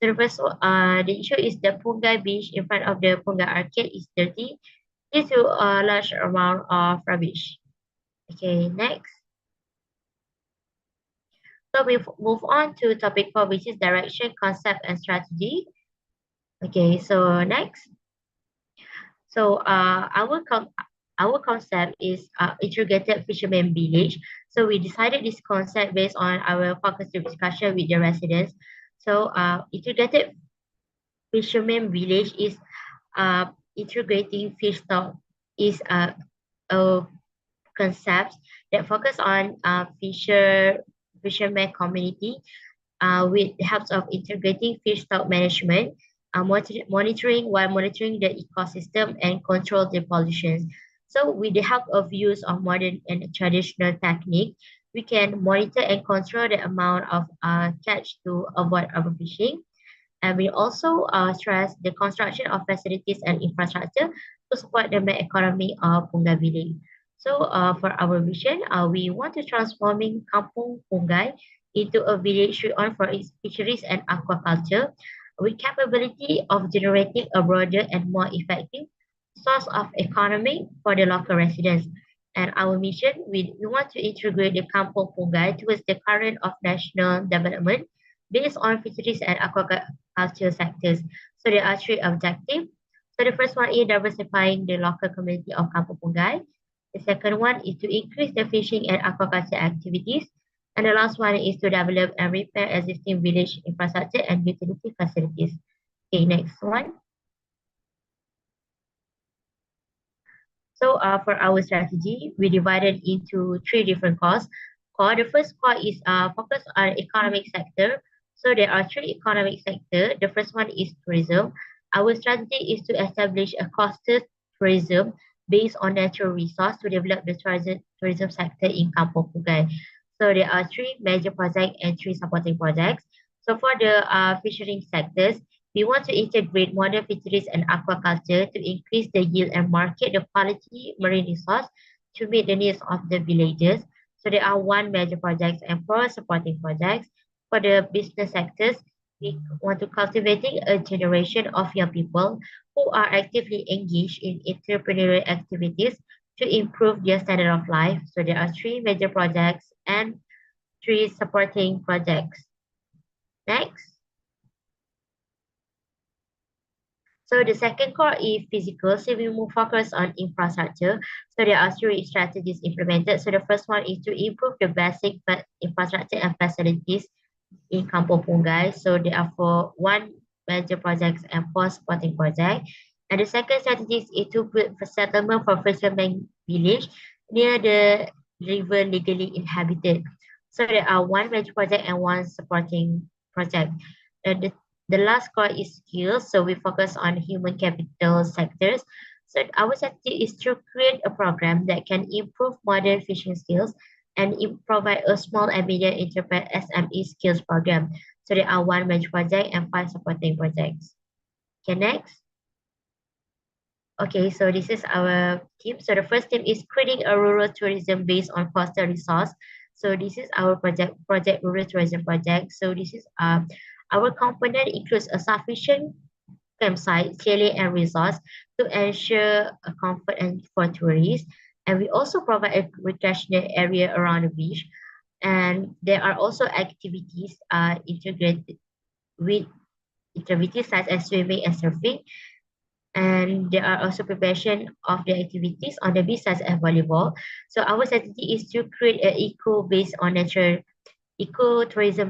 So the first the issue is the Pungai beach in front of the Pungai arcade is dirty due to a large amount of rubbish. Okay, next. So we move on to topic 4, which is direction, concept, and strategy. Okay, so next. So our concept is integrated fisherman village. So we decided this concept based on our focus group discussion with the residents. So integrated fisherman village is integrating fish stock is a concept that focus on fisherman community with the help of integrating fish stock management, monitoring the ecosystem and control the pollution. So with the help of use of modern and traditional technique, we can monitor and control the amount of catch to avoid overfishing. And we also stress the construction of facilities and infrastructure to support the main economy of Pungai village. So for our vision, we want to transforming Kampung Pungai into a village renowned for its fisheries and aquaculture, with capability of generating a broader and more effective source of economy for the local residents. And our mission, we want to integrate the Kampung Pungai towards the current of national development based on fisheries and aquaculture sectors. So there are 3 objectives. So the first one is diversifying the local community of Kampung Pungai. The second one is to increase the fishing and aquaculture activities. And the last one is to develop and repair existing village infrastructure and utility facilities. Okay, next one. So for our strategy, we divided into 3 different cores. The first core is focused on economic sector. So there are 3 economic sectors. The first one is tourism. Our strategy is to establish a coastal tourism based on natural resource to develop the tourism sector in Kampung Pungai. So there are 3 major projects and 3 supporting projects. So for the fishery sectors, we want to integrate modern fisheries and aquaculture to increase the yield and market the quality marine resource to meet the needs of the villagers. So there are 1 major project and 4 supporting projects. For the business sectors, we want to cultivating a generation of young people who are actively engaged in entrepreneurial activities to improve their standard of life. So there are 3 major projects and 3 supporting projects. Next. So the second core is physical. So we will focus on infrastructure. So there are 3 strategies implemented. So the first one is to improve the basic infrastructure and facilities in Kampung Pungai. So there are 1 major projects and 4 supporting projects. And the second strategy is to build a settlement for fishermen village near the river legally inhabited. So there are 1 major project and 1 supporting project. And the last core is skills. So we focus on human capital sectors. So our strategy is to create a program that can improve modern fishing skills and provide a small and medium enterprise SME skills program. So there are 1 major project and 5 supporting projects. Okay, next. Okay, so this is our team. So the first team is creating a rural tourism based on coastal resource. So this is our project rural tourism project. So this is our component includes a sufficient campsite, chalet, and resorts to ensure a comfort and for tourists. And we also provide a recreational area around the beach. And there are also activities integrated with activities such as swimming and surfing. And there are also preparation of the activities on the beach such as volleyball. So our strategy is to create an ecotourism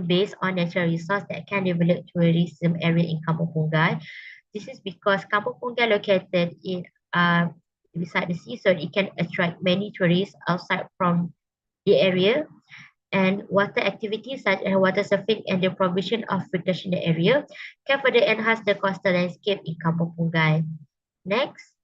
based on natural resource that can develop tourism area in Kampung Pungai. This is because Kampung Pungai located in beside the sea, so it can attract many tourists outside from the area. And water activities such as water surfing and the provision of recreational area can further enhance the coastal landscape in Kampung Pungai. Next.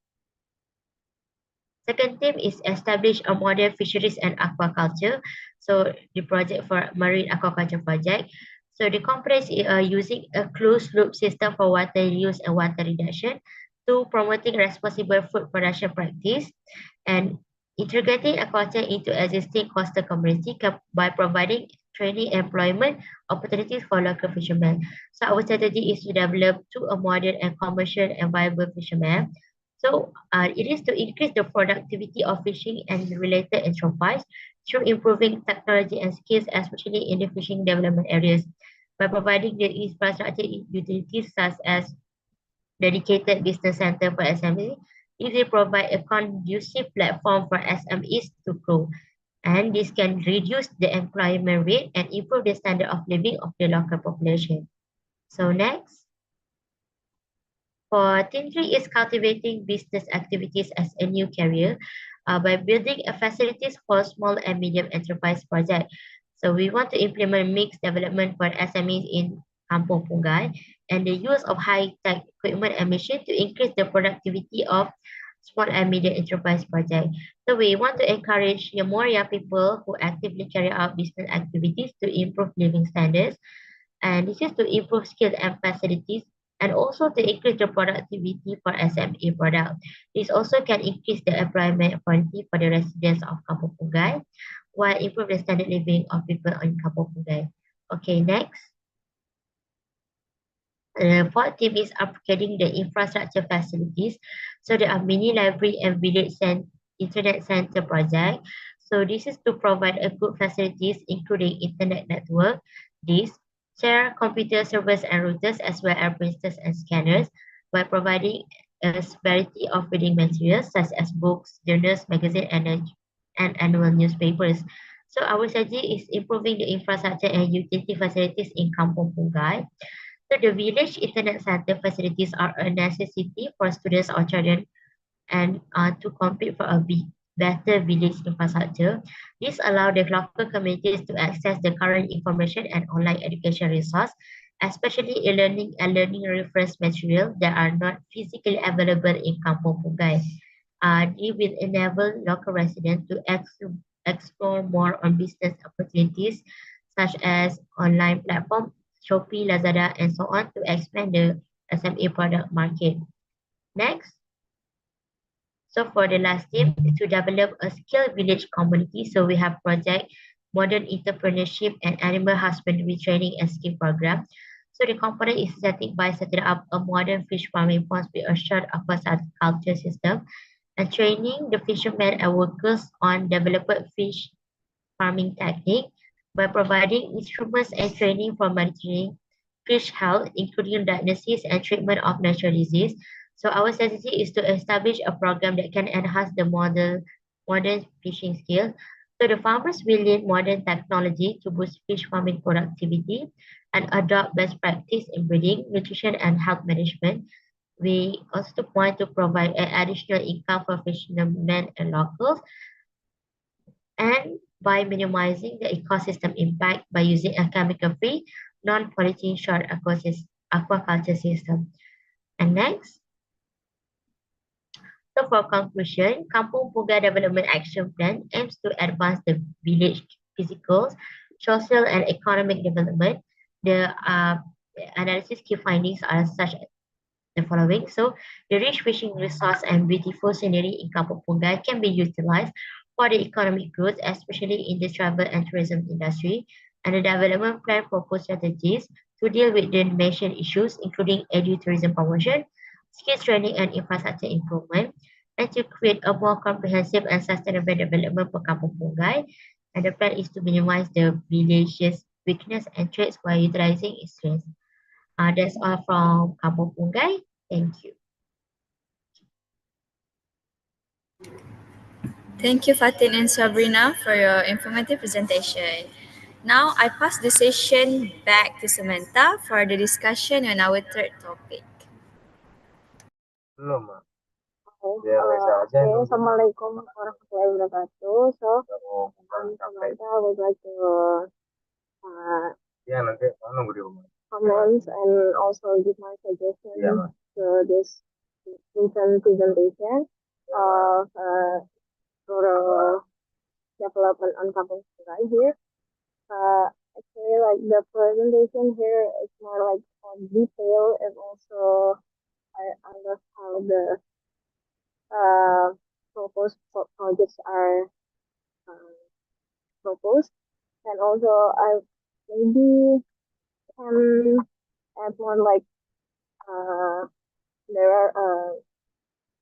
Second theme is establish a modern fisheries and aquaculture. So the project for marine aquaculture project. So the companies are using a closed loop system for water use and water reduction to promoting responsible food production practice and integrating aquaculture into existing coastal community by providing training and employment opportunities for local fishermen. So our strategy is to develop to a modern and commercial and viable fishermen. So it is to increase the productivity of fishing and related enterprise through improving technology and skills, especially in the fishing development areas, by providing the infrastructure utilities such as dedicated business center for SMEs. It will provide a conducive platform for SMEs to grow. And this can reduce the employment rate and improve the standard of living of the local population. So next. For Team 3 is cultivating business activities as a new career by building a facilities for small and medium enterprise project. So we want to implement mixed development for SMEs in Kampung Pungai and the use of high-tech equipment and machine to increase the productivity of small and medium enterprise project. So we want to encourage more young people who actively carry out business activities to improve living standards. And this is to improve skills and facilities and also to increase the productivity for SME product. This also can increase the employment quality for the residents of Kampung Pungai while improve the standard living of people in Kampung Pungai. Okay, next. The fourth tip is upgrading the infrastructure facilities. So there are mini library and village internet center project. So this is to provide a good facilities including internet network, disk, share computer servers and routers as well as printers and scanners by providing a variety of reading materials such as books, journals, magazines, and annual newspapers. So our strategy is improving the infrastructure and utility facilities in Kampung Pungai. So the village internet center facilities are a necessity for students or children and to compete for a better village infrastructure. This allows the local communities to access the current information and online education resource, especially e-learning and learning reference material that are not physically available in Kampung Pungai. It will enable local residents to explore more on business opportunities such as online platform, Shopee, Lazada, and so on to expand the SME product market. Next. So for the last tip, to develop a skilled village community. So we have project modern entrepreneurship and animal husbandry training and skill program. So the company is setting up a modern fish farming ponds with a short aquaculture system and training the fishermen and workers on developed fish farming technique by providing instruments and training for monitoring fish health, including diagnosis and treatment of natural disease. So our strategy is to establish a program that can enhance the modern fishing skills. So the farmers will learn modern technology to boost fish farming productivity and adopt best practice in breeding, nutrition, and health management. We also want to provide an additional income for fishermen and locals, and by minimizing the ecosystem impact by using a chemical-free, non-polluting short aquaculture system. And next. So for conclusion, Kampung Pungai Development Action Plan aims to advance the village physical, social, and economic development. The analysis key findings are such as the following. So the rich fishing resource and beautiful scenery in Kampung Pungai can be utilized for the economic growth, especially in the travel and tourism industry. And the development plan proposed strategies to deal with the mentioned issues, including edu-tourism promotion, skills training and infrastructure improvement, and to create a more comprehensive and sustainable development for Kampung Pungai. And the plan is to minimize the village's weakness and traits while utilizing its strengths. That's all from Kampung Pungai. Thank you. Thank you, Fatin and Sabrina, for your informative presentation. Now, I pass the session back to Samantha for the discussion on our third topic. Belum, Mak. Okay, Biar Reza aja yang nunggu. Assalamualaikum warahmatullahi wabarakatuh. So, Samantha would like to Ya, nanti nunggu di rumah. comment and also give my suggestion Iya, Mak. to this recent presentation of rural development on Kampung Sungai here. Actually, like the presentation here is more like on detail, and also I love how the proposed projects are proposed, and also I maybe can add more like there are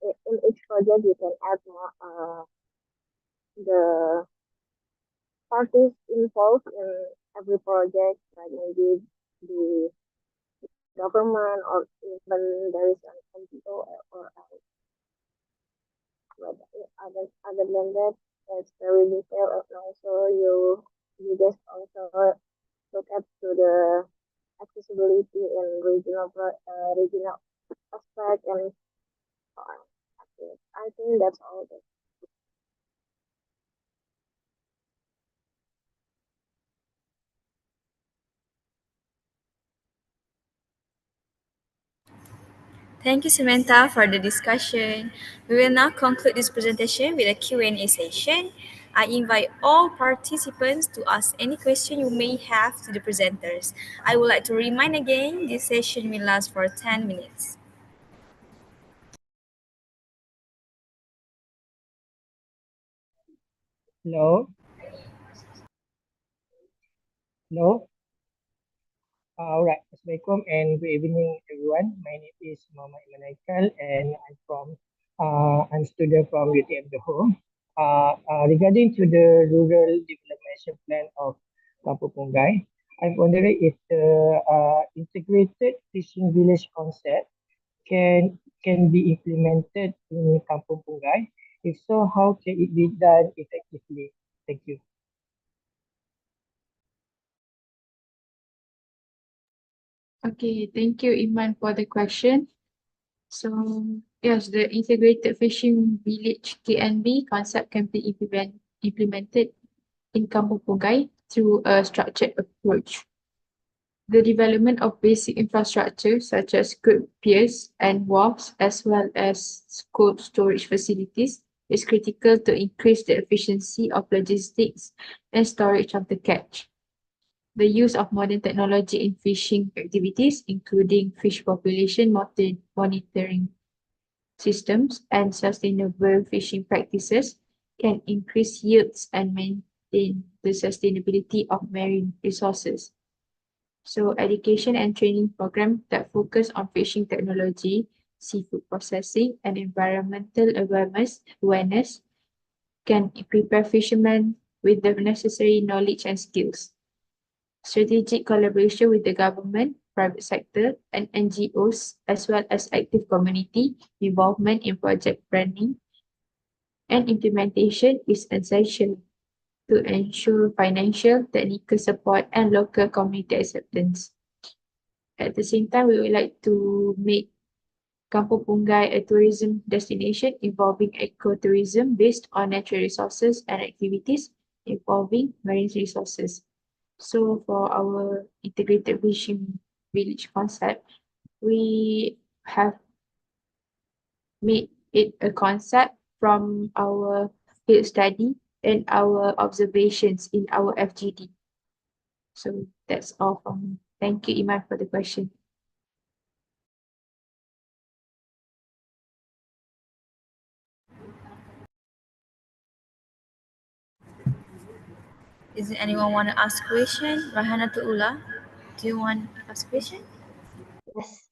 in each project you can add more the parties involved in every project, like maybe the government or even there is an NGO or but other than that, it's very detailed, and also you just also look at to the accessibility and regional aspect and so on. I think that's all. Thank you, Samantha, for the discussion. We will now conclude this presentation with a Q&A session. I invite all participants to ask any question you may have to the presenters. I would like to remind again, this session will last for 10 minutes. Hello. Hello. All right. Assalamualaikum and good evening, everyone. My name is Muhammad Manaikal, and I'm student from UTM The Home. Regarding to the rural development action plan of Kampung Pungai, I'm wondering if the integrated fishing village concept can be implemented in Kampung Pungai. If so, how can it be done effectively? Thank you. Okay, thank you, Iman, for the question. So, yes, the integrated fishing village KNV concept can be implemented in Kampung Pungai through a structured approach. The development of basic infrastructure such as good piers and wharves, as well as cold storage facilities, is critical to increase the efficiency of logistics and storage of the catch. The use of modern technology in fishing activities, including fish population monitoring systems and sustainable fishing practices, can increase yields and maintain the sustainability of marine resources. So, education and training programs that focus on fishing technology, seafood processing, and environmental awareness can prepare fishermen with the necessary knowledge and skills. Strategic collaboration with the government, private sector, and NGOs, as well as active community involvement in project planning and implementation is essential to ensure financial, technical support, and local community acceptance. At the same time, we would like to make Kampung Pungai a tourism destination involving ecotourism based on natural resources and activities involving marine resources. So for our integrated fishing village concept, we have made it a concept from our field study and our observations in our FGD. So that's all from me. Thank you, Iman, for the question. Does anyone want to ask question? Rahana Tuula, do you want to ask question? Yes.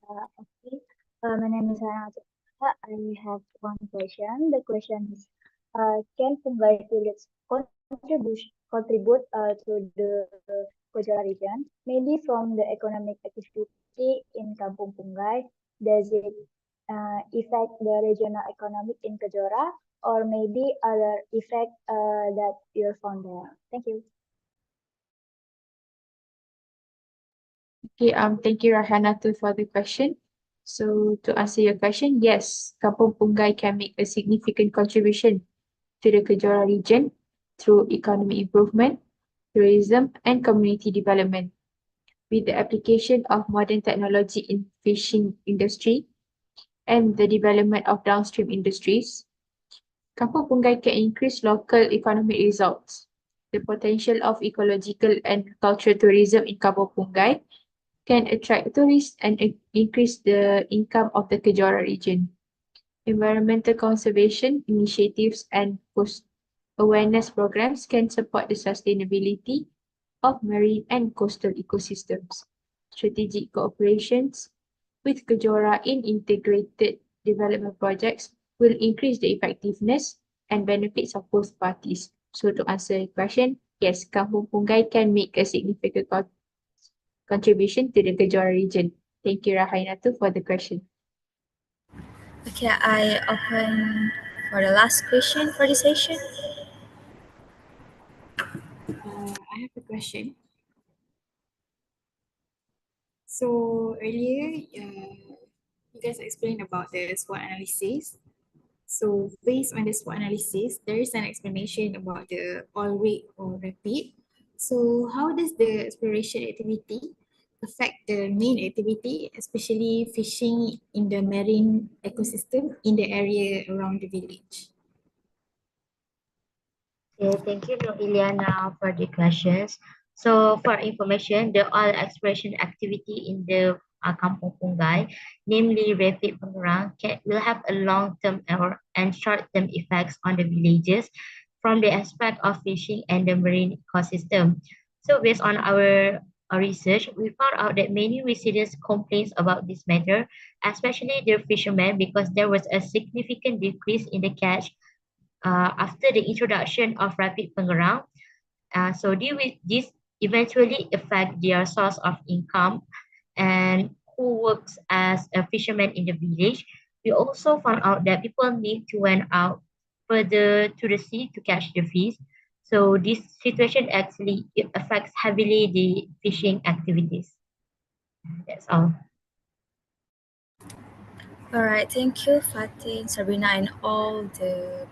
Okay. My name is Hana. I have one question. The question is, can Pungai village contribute to the Kejora region, maybe from the economic activity in Kampung Pungai? Does it affect the regional economic in Kejora, or maybe other effect that you found there? Thank you. Okay, thank you, Rahanatu, for the question. So to answer your question, yes, Kampung Pungai can make a significant contribution to the Kejora region through economic improvement, tourism, and community development. With the application of modern technology in fishing industry and the development of downstream industries, Kampung Pungai can increase local economic results. The potential of ecological and cultural tourism in Kampung Pungai can attract tourists and increase the income of the Kejora region. Environmental conservation initiatives and post-awareness programs can support the sustainability of marine and coastal ecosystems. Strategic cooperations with Kejora in integrated development projects will increase the effectiveness and benefits of both parties. So to answer your question, yes, Kampung Pungai can make a significant contribution to the Kejora region. Thank you, Rahainatu, for the question. Okay, I open for the last question for the session. I have a question. So earlier, you guys explained about the SWOT analysis. So based on the SWOT analysis, there is an explanation about the oil rig or rapid. So how does the exploration activity affect the main activity, especially fishing in the marine ecosystem in the area around the village? Okay, thank you, Iliana, for the questions. So for information, the oil exploration activity in the Kampung Pungai, namely rapid pengerang, will have a long-term and short-term effects on the villages from the aspect of fishing and the marine ecosystem. So based on our research, we found out that many residents complain about this matter, especially the fishermen, because there was a significant decrease in the catch after the introduction of rapid pengerang. So this eventually affect their source of income and who works as a fisherman in the village. We also found out that people need to went out further to the sea to catch the fish. So this situation actually it affects heavily the fishing activities. That's all. All right, thank you, Fatin, Sabrina, and all the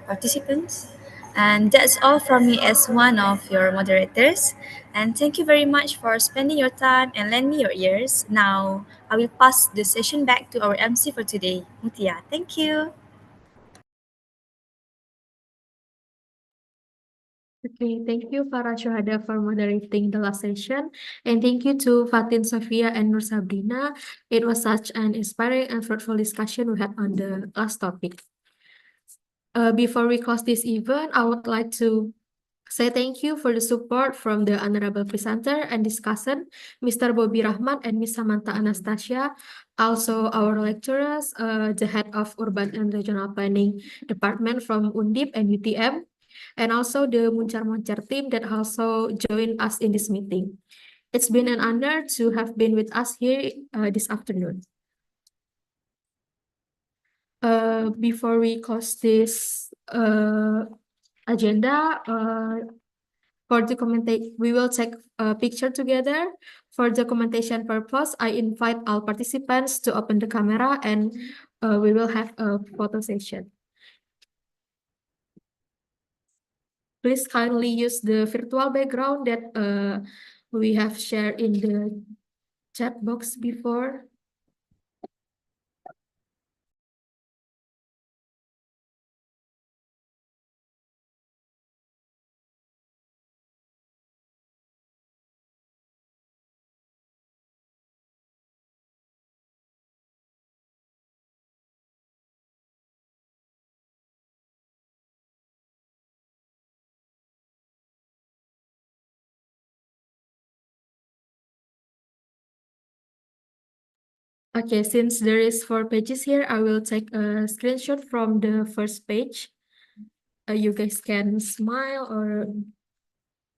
participants. And that's all from me as one of your moderators. And thank you very much for spending your time and lend me your ears. Now, I will pass the session back to our MC for today, Mutia. Thank you. Okay, thank you, Farah Syuhada, for moderating the last session. And thank you to Fatin, Sofia, and Nur Sabrina. It was such an inspiring and fruitful discussion we had on the last topic. Before we close this event, I would like to say thank you for the support from the Honorable Presenter and discussant, Mr. Bobby Rahman and Ms. Samantha Anastasia, also our lecturers, the Head of Urban and Regional Planning Department from UNDIP and UTM, and also the Muncar-Muncar team that also joined us in this meeting. It's been an honor to have been with us here this afternoon. Before we close this agenda, for the we will take a picture together. For the commentation purpose, I invite all participants to open the camera and we will have a photo session. Please kindly use the virtual background that we have shared in the chat box before. Okay, since there is 4 pages here, I will take a screenshot from the first page. you guys can smile or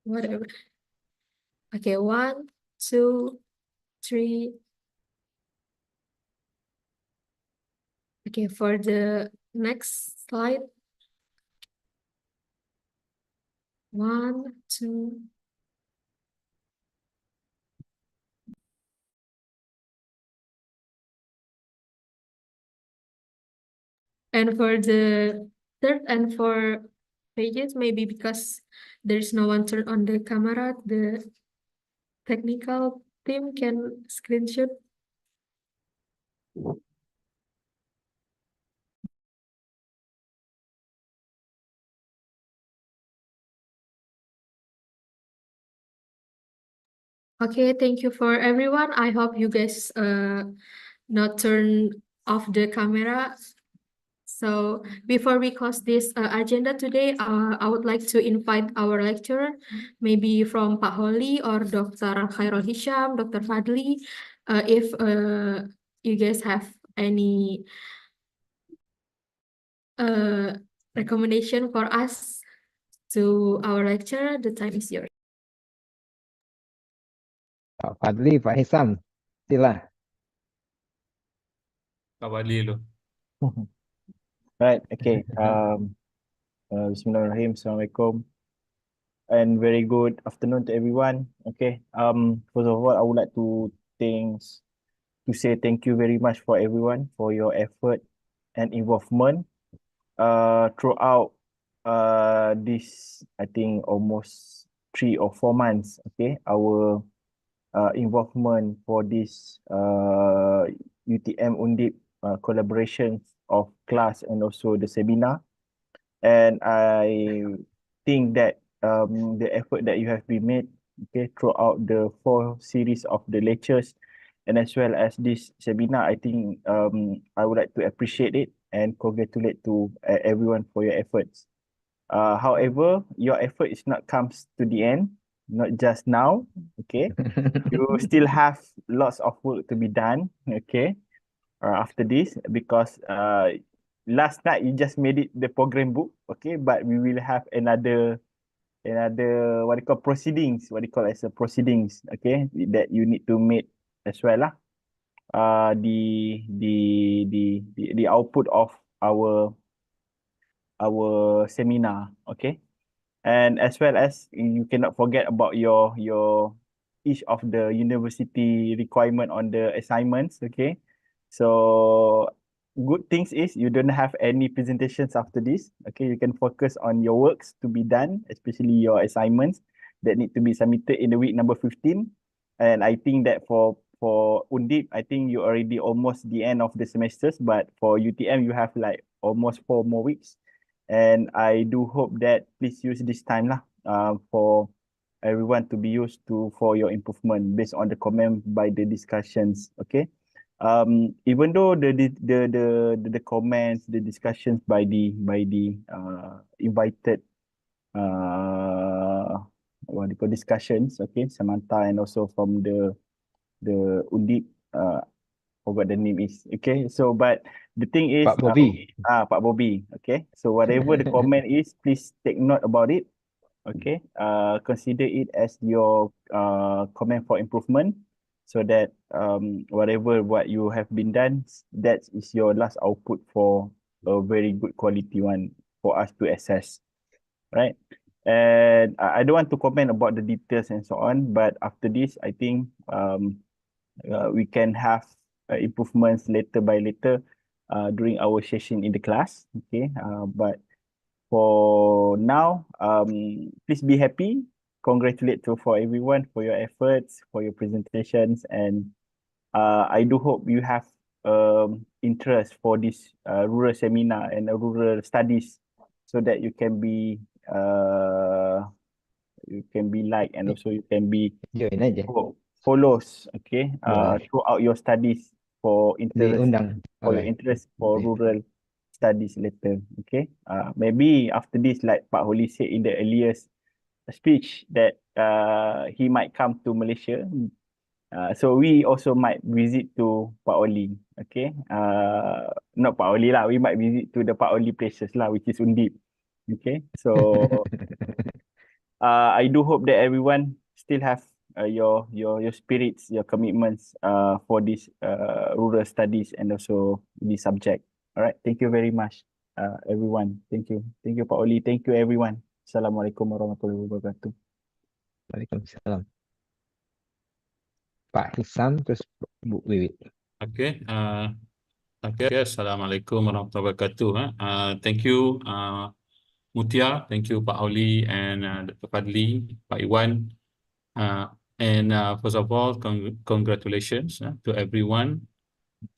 whatever. Okay, 1, 2, 3. Okay, for the next slide. 1, 2. And for the third and fourth pages, maybe because there's no one turn on the camera, the technical team can screenshot. Okay, thank you for everyone. I hope you guys not turn off the camera. So before we close this agenda today, I would like to invite our lecturer, maybe from Pak Holi or Dr. Khairul Hisham, Dr. Fadli, if you guys have any recommendation for us to our lecturer, the time is yours. Pak Fadli, Pak Hisam, sila. Kawali lo. Right, okay. Bismillahirrahmanirrahim. Assalamualaikum. And very good afternoon to everyone. Okay. First of all, I would like to say thank you very much for everyone for your effort and involvement throughout this, I think, almost 3 or 4 months. Okay, our involvement for this UTM-UNDIP collaboration of class and also the seminar. And I think that the effort that you have been made, okay, throughout the 4 series of the lectures and as well as this seminar, I think I would like to appreciate it and congratulate to everyone for your efforts. However, your effort is not comes to the end, not just now, okay? You still have lots of work to be done, okay? After this, because last night you just made it the program book, okay? But we will have another what you call proceedings, what you call as a proceedings, okay? That you need to make as well lah. The output of our seminar, okay? And as well as you cannot forget about your each of the university requirement on the assignments, okay? So good things is you don't have any presentations after this, okay? You can focus on your works to be done, especially your assignments that need to be submitted in the week number 15. And I think that for UNDIP, I think you already almost the end of the semesters, but for UTM, you have like almost 4 more weeks. And I do hope that please use this time lah for everyone to be used to for your improvement based on the comment by the discussions. Okay. Even though the comments, the discussions by the invited what do you call discussions, okay, Samantha and also from the UNDIP forgot the name is, okay. So but the thing is Pak Bobby. Pak Bobby, okay. So whatever the comment is, please take note about it, okay. Consider it as your comment for improvement, so that whatever what you have been done, that is your last output for a very good quality one for us to assess, right? And I don't want to comment about the details and so on, but after this, I think we can have improvements later by later during our session in the class, okay. But for now, please be happy. Congratulate for everyone for your efforts, for your presentations, and I do hope you have interest for this rural seminar and rural studies, so that you can be like, and also you can be Join aja. follows, okay, Boleh. throughout your studies for interest, Diundang for your oleh. interest for Boleh. rural studies later, okay. Maybe after this, like Pak Holi said in the earliest speach, that he might come to Malaysia. So we also might visit to Pak Oli, okay. Not Pak Oli lah, we might visit to the Pak Oli places lah, which is UNDIP. Okay, so I do hope that everyone still have your spirits, your commitments for this rural studies and also this subject. All right, thank you very much, everyone. Thank you, Pak Oli. Thank you, everyone. Assalamualaikum warahmatullahi wabarakatuh. Waalaikumsalam. Pak Hisam terus Bu Wiwit. Okay. Assalamualaikum warahmatullahi wabarakatuh. Thank you, Mutia. Thank you, Pak Oli and Dr. Fadli, Pak Iwan. First of all, congratulations to everyone,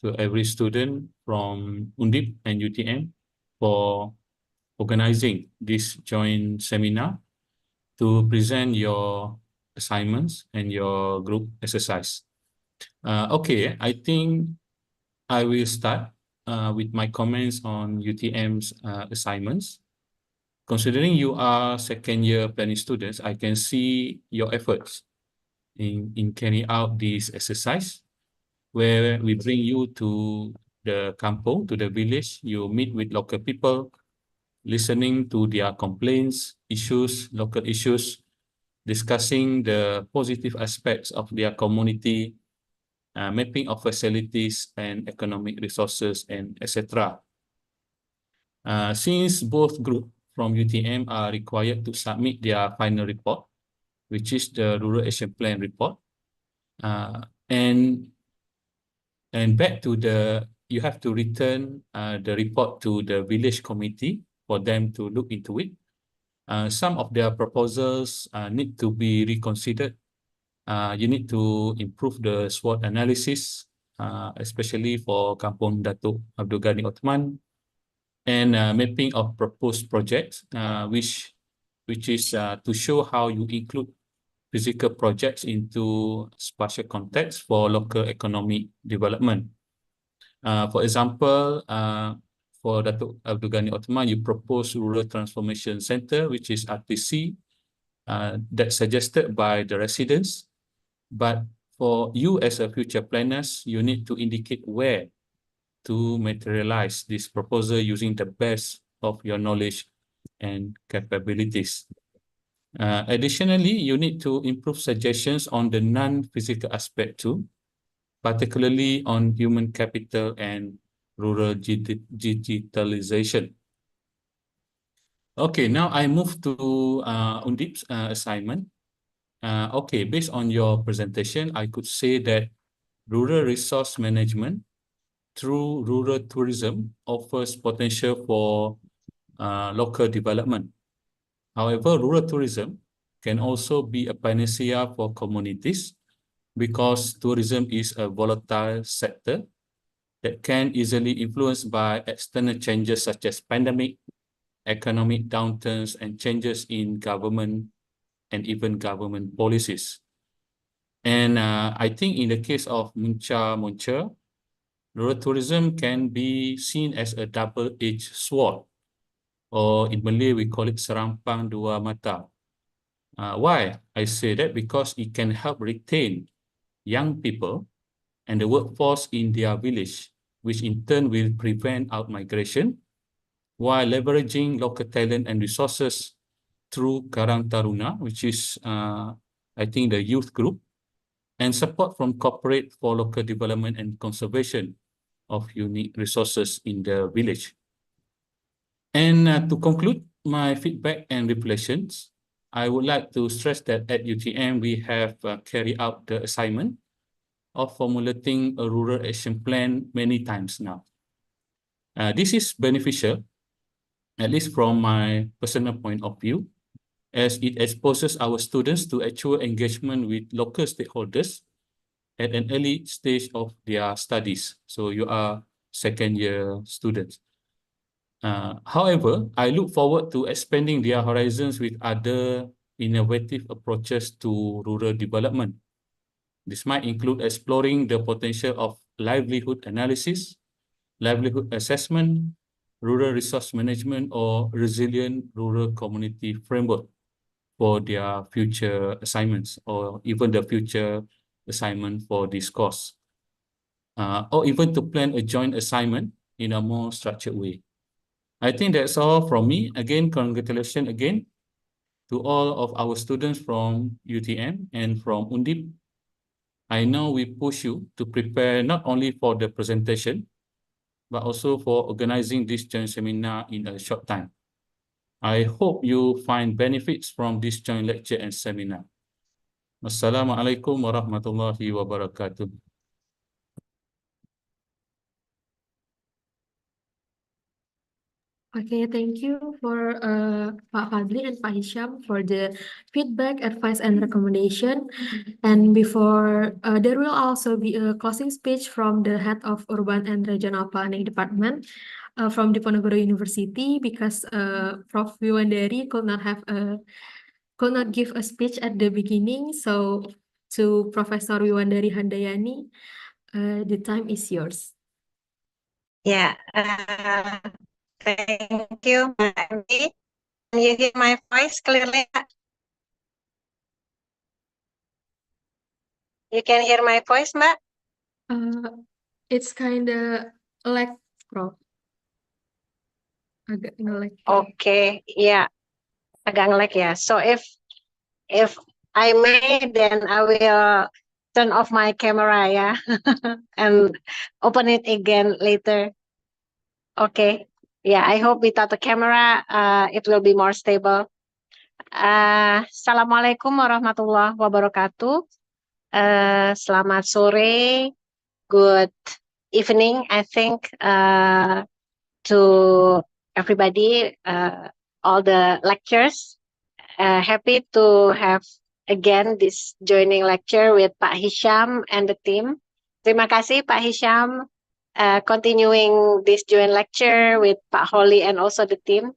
to every student from UNDIP and UTM for organizing this joint seminar to present your assignments and your group exercise. Okay, I think I will start with my comments on UTM's assignments. Considering you are second year planning students, I can see your efforts in carrying out this exercise, where we bring you to the kampung, to the village. You meet with local people, listening to their complaints, issues, local issues, discussing the positive aspects of their community, mapping of facilities and economic resources, and etc. Since both groups from UTM are required to submit their final report, which is the Rural Action Plan report, and back to you have to return the report to the village committee for them to look into it. Some of their proposals need to be reconsidered. You need to improve the SWOT analysis, especially for Kampung Datuk Abdul Ghani Othman, and mapping of proposed projects, which is to show how you include physical projects into spatial context for local economic development. For example, for Datuk Abdul Ghani Othman, you propose Rural Transformation Center, which is RTC, that's suggested by the residents. But for you as a future planners, you need to indicate where to materialize this proposal using the best of your knowledge and capabilities. Additionally, you need to improve suggestions on the non-physical aspect too, particularly on human capital and rural digitalization. Okay, now I move to UNDIP's assignment. Okay, based on your presentation, I could say that rural resource management through rural tourism offers potential for local development. However, rural tourism can also be a panacea for communities because tourism is a volatile sector that can easily influenced by external changes such as pandemic, economic downturns, and changes in government and even government policies. And I think in the case of Munca, rural tourism can be seen as a double-edged sword, or in Malay we call it serampang dua mata. Why I say that? Because it can help retain young people and the workforce in their village, which in turn will prevent out-migration, while leveraging local talent and resources through Karang Taruna, which is, I think, the youth group, and support from corporate for local development and conservation of unique resources in the village. And to conclude my feedback and reflections, I would like to stress that at UTM, we have carried out the assignment of formulating a rural action plan many times now. This is beneficial, at least from my personal point of view, as it exposes our students to actual engagement with local stakeholders at an early stage of their studies. So you are second year students. However, I look forward to expanding their horizons with other innovative approaches to rural development. This might include exploring the potential of livelihood analysis, livelihood assessment, rural resource management, or resilient rural community framework for their future assignments, or even the future assignment for this course, or even to plan a joint assignment in a more structured way. I think that's all from me. Again, congratulations again to all of our students from UTM and from UNDIP. I know we push you to prepare not only for the presentation, but also for organizing this joint seminar in a short time. I hope you find benefits from this joint lecture and seminar. Wassalamualaikum warahmatullahi wabarakatuh. Okay, thank you for Pak Fadli and Pak Hisham for the feedback, advice, and recommendation. And before there will also be a closing speech from the head of Urban and Regional Planning Department from Diponegoro University, because Prof. Wiwandari could not give a speech at the beginning. So to Professor Wiwandari Handayani, the time is yours. Yeah, thank you, Mbak Andi. Can you hear my voice clearly? You can hear my voice, Mbak? It's kind of like Prof. Agak nge-lag. Okay, yeah, agak nge-lag ya. So if I may, then I will turn off my camera ya, and open it again later. Okay, yeah, I hope without the camera, it will be more stable. Assalamualaikum warahmatullahi wabarakatuh. Selamat sore, good evening, I think, to everybody, all the lecturers. Happy to have again this joining lecture with Pak Hisham and the team. Terima kasih Pak Hisham, continuing this joint lecture with Pak Holly and also the team.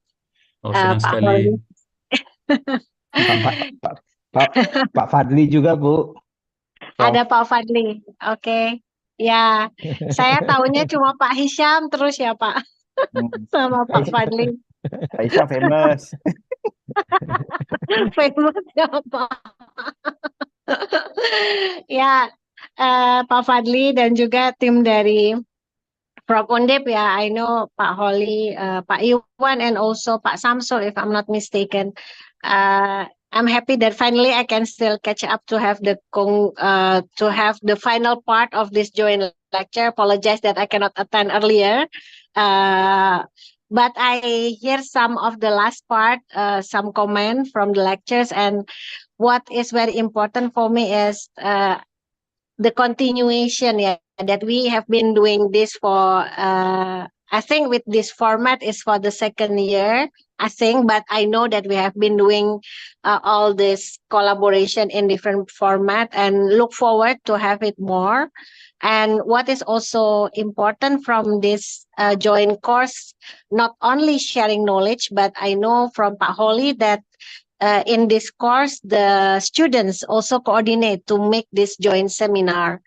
Senang Pak sekali. Holly. Pak Fadli juga, Bu. Ada Pak Fadli, oke. Ya, saya tahunya cuma Pak Hisham terus ya Pak, sama Pak Fadli. Aisyah famous. Famous ya Pak. Ya, Pak Fadli dan juga tim dari Prof. Undip ya, I know Pak Holly, Pak Iwan, and also Pak Samsul, if I'm not mistaken. I'm happy that finally I can still catch up to have the final part of this joint lecture. Apologize that I cannot attend earlier, but I hear some of the last part, some comment from the lectures, and what is very important for me is the continuation, yeah, that we have been doing this for, I think with this format is for the second year, I think, but I know that we have been doing all this collaboration in different format and look forward to have it more. And what is also important from this joint course, not only sharing knowledge, but I know from Pak Holly that in this course, the students also coordinate to make this joint seminar.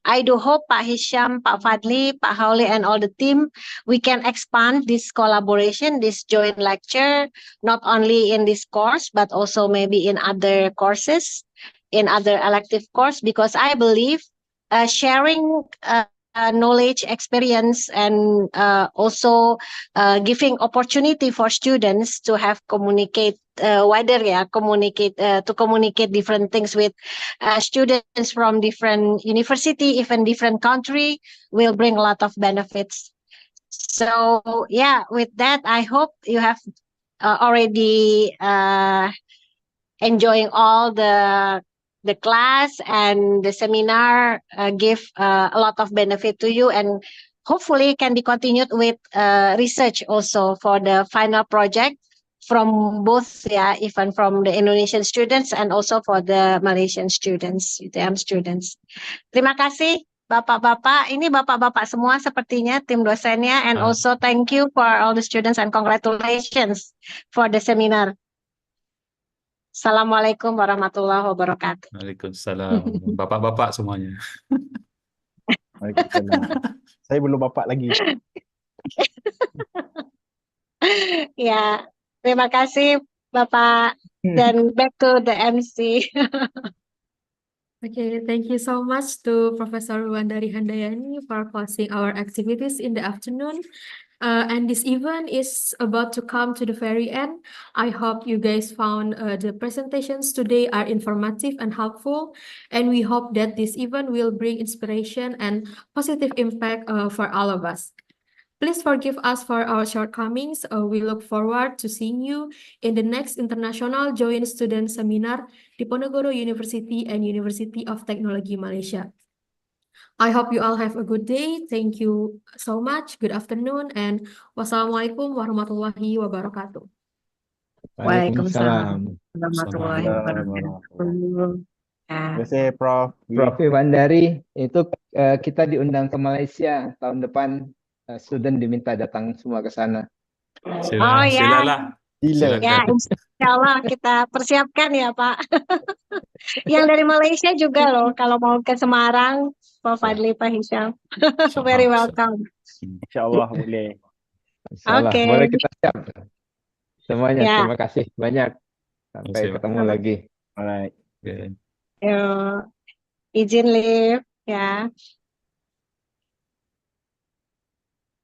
I do hope Pak Hisham, Pak Fadli, Pak Holly, and all the team, we can expand this collaboration, this joint lecture, not only in this course, but also maybe in other courses, in other elective course, because I believe sharing knowledge, experience, and also giving opportunity for students to have communicate wider, to communicate different things with students from different university, even different country, will bring a lot of benefits. So yeah, with that, I hope you have already enjoying all the class and the seminar, give a lot of benefit to you, and hopefully can be continued with research also for the final project from both, even from the Indonesian students and also for the Malaysian students, UTM students. Terima kasih Bapak-bapak, ini Bapak-bapak semua sepertinya tim dosennya, and also thank you for all the students and congratulations for the seminar. Assalamualaikum warahmatullahi wabarakatuh. Waalaikumsalam. Bapak-bapak semuanya. Waalaikumsalam. Saya belum bapak lagi. Ya, terima kasih Bapak. Dan back to the MC. Okay, thank you so much to Professor Wiwandari Handayani for closing our activities in the afternoon. And this event is about to come to the very end. I hope you guys found the presentations today are informative and helpful. And we hope that this event will bring inspiration and positive impact for all of us. Please forgive us for our shortcomings. We look forward to seeing you in the next International Joint Student Seminar di Ponorogo University and University of Technology Malaysia. I hope you all have a good day. Thank you so much. Good afternoon and wassalamualaikum warahmatullahi wabarakatuh. Waalaikumsalam. Warahmatullahi wabarakatuh. Terima kasih Prof. Prof. Iwandari, itu kita diundang ke Malaysia tahun depan. Student diminta datang semua ke sana. Oh ya, Silalah. Sila. ya insya Allah kita persiapkan ya Pak. Yang dari Malaysia juga loh, kalau mau ke Semarang, Pak Fadli, Pak Hisham, very welcome. InsyaAllah boleh. Insyaallah, Oke. boleh kita siap. Semuanya, Ya. terima kasih banyak. Sampai ketemu lagi. Alright. Yuk, izin live ya.